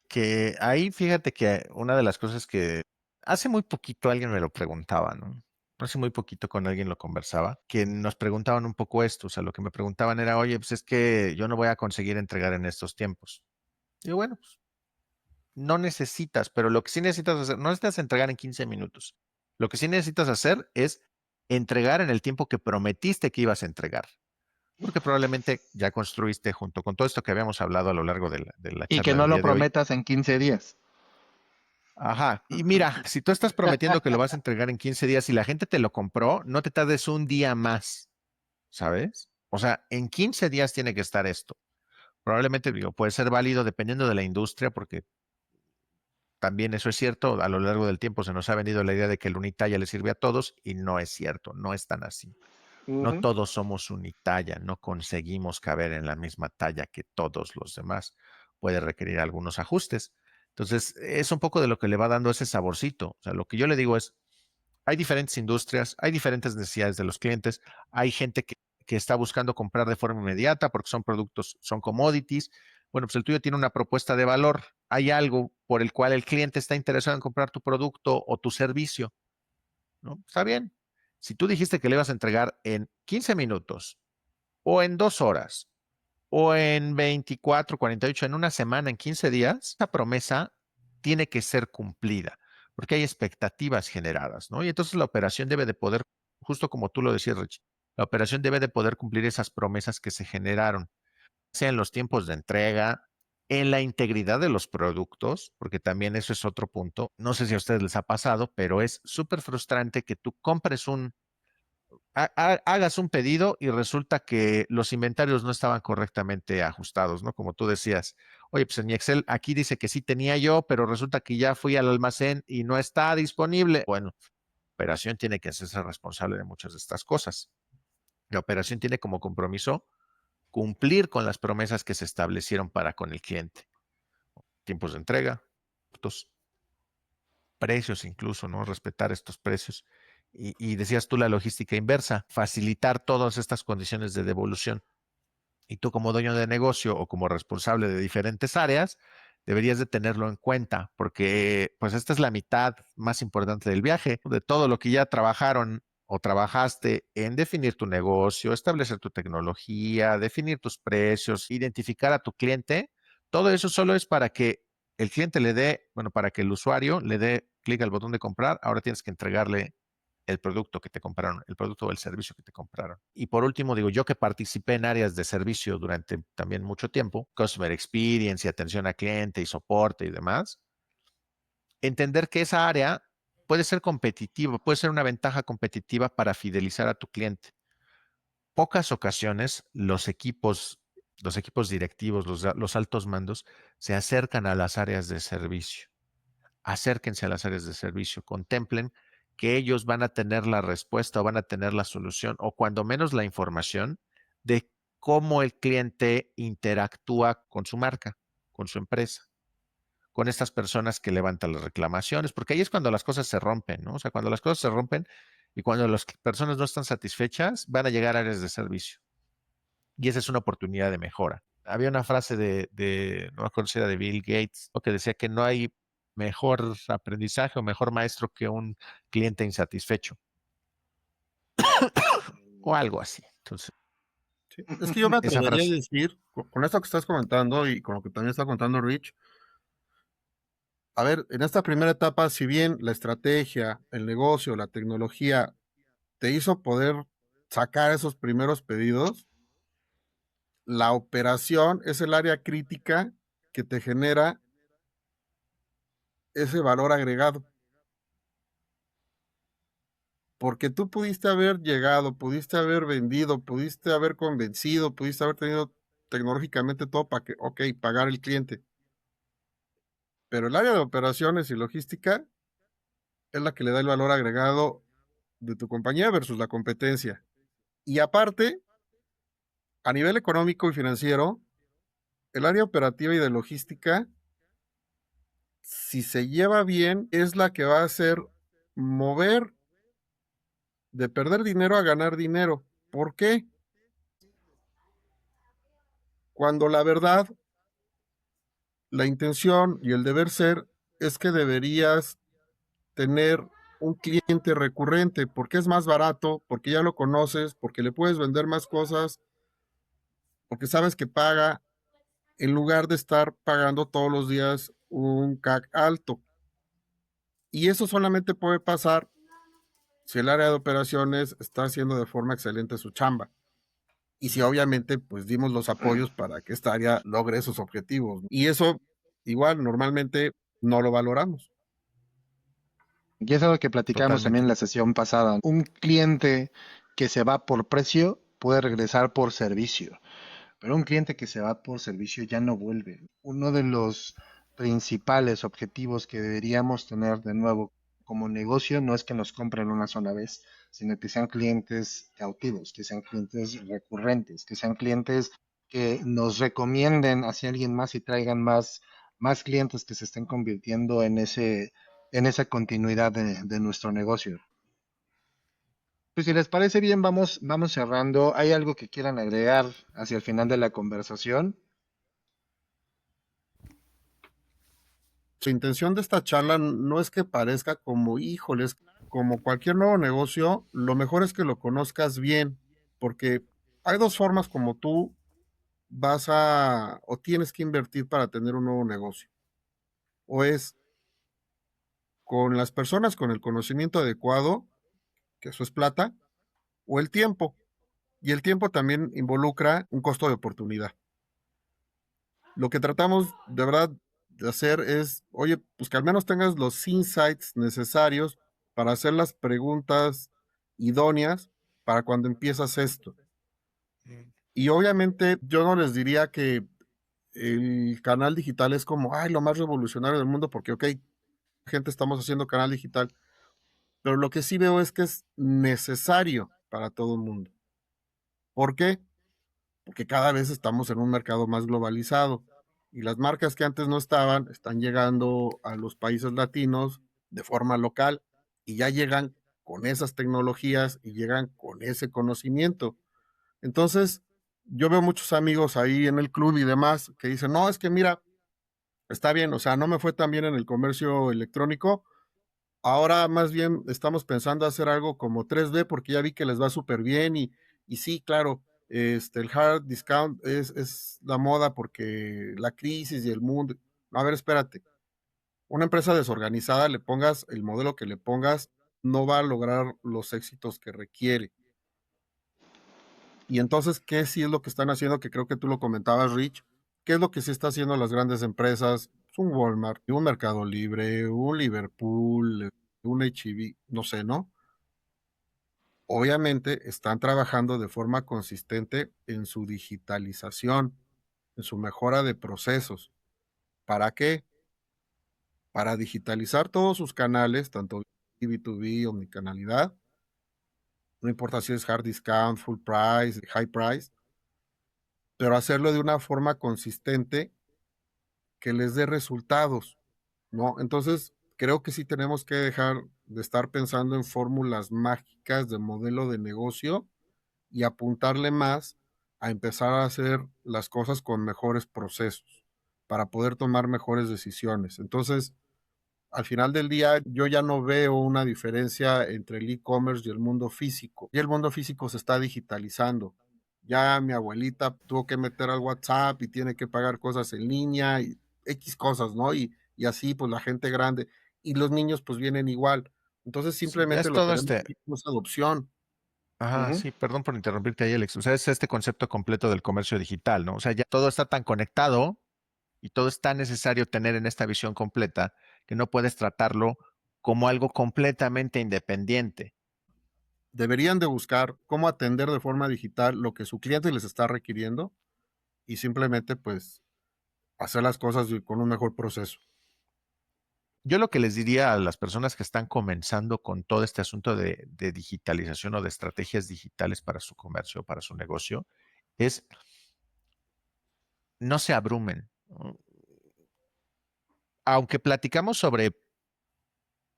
que ahí fíjate que una de las cosas que hace muy poquito alguien me lo preguntaba, ¿no? Hace muy poquito con alguien lo conversaba, que nos preguntaban un poco esto, o sea, lo que me preguntaban era, oye, pues es que yo no voy a conseguir entregar en estos tiempos. Digo, bueno, pues no necesitas, pero lo que sí necesitas hacer, no necesitas entregar en 15 minutos. Lo que sí necesitas hacer es entregar en el tiempo que prometiste que ibas a entregar. Porque probablemente ya construiste junto con todo esto que habíamos hablado a lo largo de la Y que charla no del lo día de hoy. prometas en 15 días. Ajá. Y mira, si tú estás prometiendo que lo vas a entregar en 15 días y la gente te lo compró, no te tardes un día más, ¿sabes? O sea, en 15 días tiene que estar esto. Probablemente, digo, puede ser válido dependiendo de la industria, porque también eso es cierto. A lo largo del tiempo se nos ha vendido la idea de que el unitalla le sirve a todos y no es cierto, no es tan así. No Ujú. todos somos unitalla, no conseguimos caber en la misma talla que todos los demás. Puede requerir algunos ajustes. Entonces, es un poco de lo que le va dando ese saborcito. O sea, lo que yo le digo es, hay diferentes industrias, hay diferentes necesidades de los clientes, hay gente que está buscando comprar de forma inmediata porque son productos, son commodities. Bueno, pues el tuyo tiene una propuesta de valor. Hay algo por el cual el cliente está interesado en comprar tu producto o tu servicio, ¿no? Está bien. Si tú dijiste que le ibas a entregar en 15 minutos o en 2 horas o en 24, 48, en una semana, en 15 días, esa promesa tiene que ser cumplida porque hay expectativas generadas, ¿no? Y entonces la operación debe de poder, justo como tú lo decías, Rich, la operación debe de poder cumplir esas promesas que se generaron, sea en los tiempos de entrega, en la integridad de los productos, porque también eso es otro punto. No sé si a ustedes les ha pasado, pero es súper frustrante que tú compres hagas un pedido y resulta que los inventarios no estaban correctamente ajustados, ¿no? Como tú decías, oye, pues en mi Excel aquí dice que sí tenía yo, pero resulta que ya fui al almacén y no está disponible. Bueno, la operación tiene que hacerse responsable de muchas de estas cosas. La operación tiene como compromiso cumplir con las promesas que se establecieron para con el cliente. Tiempos de entrega, costos, precios incluso, ¿no? Respetar estos precios. Y decías tú la logística inversa, facilitar todas estas condiciones de devolución. Y tú como dueño de negocio o como responsable de diferentes áreas, deberías de tenerlo en cuenta, porque pues esta es la mitad más importante del viaje, de todo lo que ya trabajaron o trabajaste en definir tu negocio, establecer tu tecnología, definir tus precios, identificar a tu cliente. Todo eso solo es para que el cliente le dé, bueno, para que el usuario le dé clic al botón de comprar. Ahora tienes que entregarle el producto que te compraron, el producto o el servicio que te compraron. Y por último, digo, yo que participé en áreas de servicio durante también mucho tiempo, Customer Experience y atención al cliente y soporte y demás, entender que esa área puede ser competitiva, puede ser una ventaja competitiva para fidelizar a tu cliente. Pocas ocasiones los equipos directivos, los altos mandos, se acercan a las áreas de servicio. Acérquense a las áreas de servicio, contemplen que ellos van a tener la respuesta o van a tener la solución o cuando menos la información de cómo el cliente interactúa con su marca, con su empresa, con estas personas que levantan las reclamaciones, porque ahí es cuando las cosas se rompen, ¿no? O sea, cuando las cosas se rompen y cuando las personas no están satisfechas, van a llegar a áreas de servicio. Y esa es una oportunidad de mejora. Había una frase no me acuerdo si era de Bill Gates, que decía que no hay mejor aprendizaje o mejor maestro que un cliente insatisfecho o algo así. Entonces, Sí. Es que yo me esa atrevería a frase, decir, con esto que estás comentando y con lo que también está contando Rich, a ver, en esta primera etapa, si bien la estrategia, el negocio, la tecnología te hizo poder sacar esos primeros pedidos, la operación es el área crítica que te genera ese valor agregado. Porque tú pudiste haber llegado, pudiste haber vendido, pudiste haber convencido, pudiste haber tenido tecnológicamente todo para que, ok, pagar el cliente. Pero el área de operaciones y logística es la que le da el valor agregado de tu compañía versus la competencia. Y aparte, a nivel económico y financiero, el área operativa y de logística, si se lleva bien, es la que va a hacer mover de perder dinero a ganar dinero. ¿Por qué? Cuando la verdad, la intención y el deber ser es que deberías tener un cliente recurrente porque es más barato, porque ya lo conoces, porque le puedes vender más cosas, porque sabes que paga, en lugar de estar pagando todos los días un CAC alto. Y eso solamente puede pasar si el área de operaciones está haciendo de forma excelente su chamba. Y si obviamente pues dimos los apoyos para que esta área logre esos objetivos. Y eso igual normalmente no lo valoramos. Y es algo que platicamos también totalmente. en la sesión pasada. Un cliente que se va por precio puede regresar por servicio, pero un cliente que se va por servicio ya no vuelve. Uno de los principales objetivos que deberíamos tener de nuevo como negocio no es que nos compren una sola vez, sino que sean clientes cautivos, que sean clientes recurrentes, que sean clientes que nos recomienden hacia alguien más y traigan más clientes que se estén convirtiendo en esa continuidad de nuestro negocio. Pues si les parece bien, vamos cerrando. ¿Hay algo que quieran agregar hacia el final de la conversación? Su intención de esta charla no es que parezca como, híjoles, como cualquier nuevo negocio, lo mejor es que lo conozcas bien, porque hay dos formas como tú vas a o tienes que invertir para tener un nuevo negocio. O es con las personas con el conocimiento adecuado, que eso es plata, o el tiempo. Y el tiempo también involucra un costo de oportunidad. Lo que tratamos de verdad de hacer es, oye, pues que al menos tengas los insights necesarios para hacer las preguntas idóneas para cuando empiezas esto. Y obviamente yo no les diría que el canal digital es como, ay, lo más revolucionario del mundo, porque, ok, gente, estamos haciendo canal digital, pero lo que sí veo es que es necesario para todo el mundo. ¿Por qué? Porque cada vez estamos en un mercado más globalizado y las marcas que antes no estaban están llegando a los países latinos de forma local y ya llegan con esas tecnologías y llegan con ese conocimiento. Entonces, yo veo muchos amigos ahí en el club y demás que dicen, no, es que mira, está bien, o sea, no me fue tan bien en el comercio electrónico, ahora más bien estamos pensando hacer algo como 3D porque ya vi que les va súper bien y sí, claro, el hard discount es la moda porque la crisis y el mundo. A ver, espérate. Una empresa desorganizada, le pongas el modelo que le pongas, no va a lograr los éxitos que requiere. Y entonces, ¿qué sí es lo que están haciendo? Que creo que tú lo comentabas, Rich. ¿Qué es lo que sí está haciendo las grandes empresas? Pues un Walmart, un Mercado Libre, un Liverpool, un H-E-B, no sé, ¿no? Obviamente están trabajando de forma consistente en su digitalización, en su mejora de procesos. ¿Para qué? Para digitalizar todos sus canales, tanto B2B, omnicanalidad, no importa si es hard discount, full price, high price, pero hacerlo de una forma consistente que les dé resultados, ¿no? Entonces, creo que sí tenemos que dejar de estar pensando en fórmulas mágicas de modelo de negocio y apuntarle más a empezar a hacer las cosas con mejores procesos para poder tomar mejores decisiones. Entonces, al final del día, yo ya no veo una diferencia entre el e-commerce y el mundo físico. Y el mundo físico se está digitalizando. Ya mi abuelita tuvo que meter al WhatsApp y tiene que pagar cosas en línea y X cosas, ¿no? Y así, pues la gente grande. Y los niños, pues vienen igual. Entonces, Sí, ya simplemente es lo todo tenemos que es adopción. ajá, Ujú. sí, perdón por interrumpirte ahí, Alex. O sea, es este concepto completo del comercio digital, ¿no? O sea, ya todo está tan conectado y todo es tan necesario tener en esta visión completa que no puedes tratarlo como algo completamente independiente. Deberían de buscar cómo atender de forma digital lo que su cliente les está requiriendo y simplemente, pues, hacer las cosas con un mejor proceso. Yo lo que les diría a las personas que están comenzando con todo este asunto de digitalización o de estrategias digitales para su comercio, para su negocio, es no se abrumen, ¿no? Aunque platicamos sobre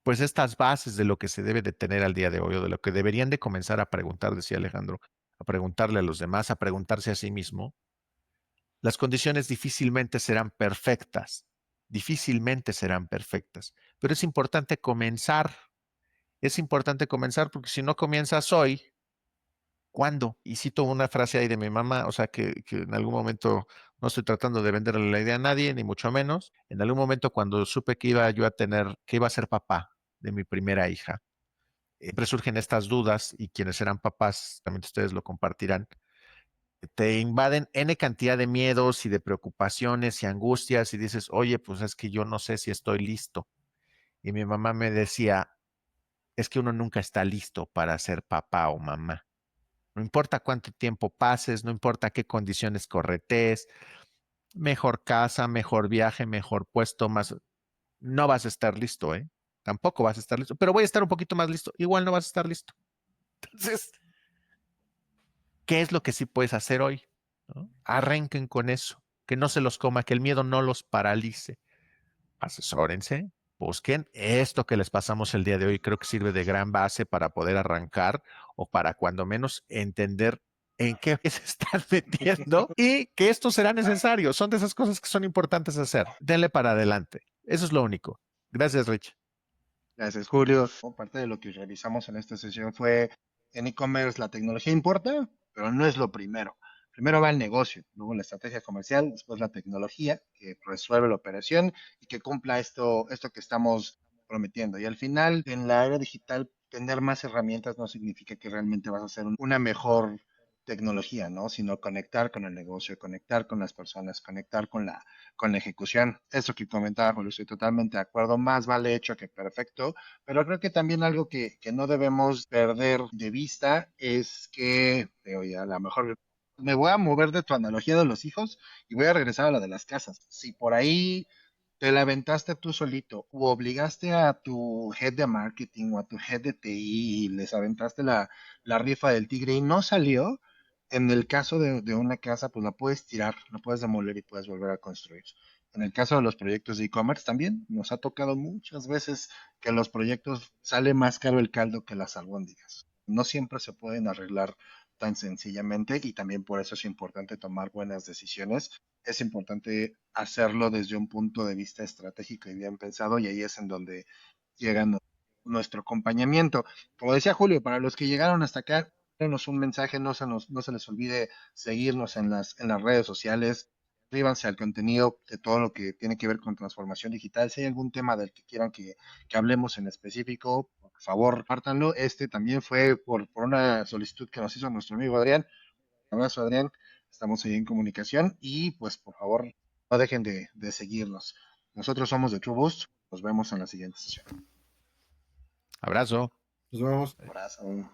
pues estas bases de lo que se debe de tener al día de hoy o de lo que deberían de comenzar a preguntar, decía Alejandro, a preguntarle a los demás, a preguntarse a sí mismo, las condiciones difícilmente serán perfectas, pero es importante comenzar porque si no comienzas hoy, ¿cuándo? Y cito una frase ahí de mi mamá, o sea, que en algún momento no estoy tratando de venderle la idea a nadie, ni mucho menos, en algún momento cuando supe que iba yo a tener, que iba a ser papá de mi primera hija, siempre surgen estas dudas y quienes serán papás, también ustedes lo compartirán, te invaden N cantidad de miedos y de preocupaciones y angustias y dices, oye, pues es que yo no sé si estoy listo. Y mi mamá me decía, es que uno nunca está listo para ser papá o mamá. No importa cuánto tiempo pases, no importa qué condiciones corretees, mejor casa, mejor viaje, mejor puesto, más, no vas a estar listo, ¿eh? Tampoco vas a estar listo, pero voy a estar un poquito más listo. Igual no vas a estar listo. Entonces, ¿qué es lo que sí puedes hacer hoy? ¿No? Arranquen con eso, que no se los coma, que el miedo no los paralice. Asesórense, busquen esto que les pasamos el día de hoy. Creo que sirve de gran base para poder arrancar o para cuando menos entender en qué se están metiendo y que esto será necesario. Son de esas cosas que son importantes hacer. Denle para adelante. Eso es lo único. Gracias, Rich. Gracias, Julio. Parte de lo que realizamos en esta sesión fue, en e-commerce la tecnología importa, pero no es lo primero. Primero va el negocio, luego la estrategia comercial, después la tecnología que resuelve la operación y que cumpla esto que estamos prometiendo. Y al final, en la era digital, tener más herramientas no significa que realmente vas a hacer una mejor tecnología, ¿no? Sino conectar con el negocio, conectar con las personas, conectar con la ejecución. Eso que comentaba Julio, estoy totalmente de acuerdo. Más vale hecho que perfecto, pero creo que también algo que no debemos perder de vista es que, oye, a lo mejor me voy a mover de tu analogía de los hijos y voy a regresar a la de las casas. Si por ahí te la aventaste tú solito o obligaste a tu head de marketing o a tu head de TI y les aventaste la rifa del tigre y no salió, en el caso de una casa, pues la puedes tirar, la puedes demoler y puedes volver a construir. En el caso de los proyectos de e-commerce también nos ha tocado muchas veces que los proyectos sale más caro el caldo que las albóndigas. No siempre se pueden arreglar tan sencillamente y también por eso es importante tomar buenas decisiones. Es importante hacerlo desde un punto de vista estratégico y bien pensado y ahí es en donde llega nuestro acompañamiento. Como decía Julio, para los que llegaron hasta acá, denos un mensaje, no se les olvide seguirnos en las redes sociales, suscríbanse al contenido de todo lo que tiene que ver con transformación digital. Si hay algún tema del que quieran que hablemos en específico, Por favor, pártanlo. Este también fue por una solicitud que nos hizo nuestro amigo Adrián. Un abrazo, Adrián. Estamos ahí en comunicación y pues por favor no dejen de seguirnos. Nosotros somos de True Boost. Nos vemos en la siguiente sesión. Abrazo. Nos vemos. Abrazo.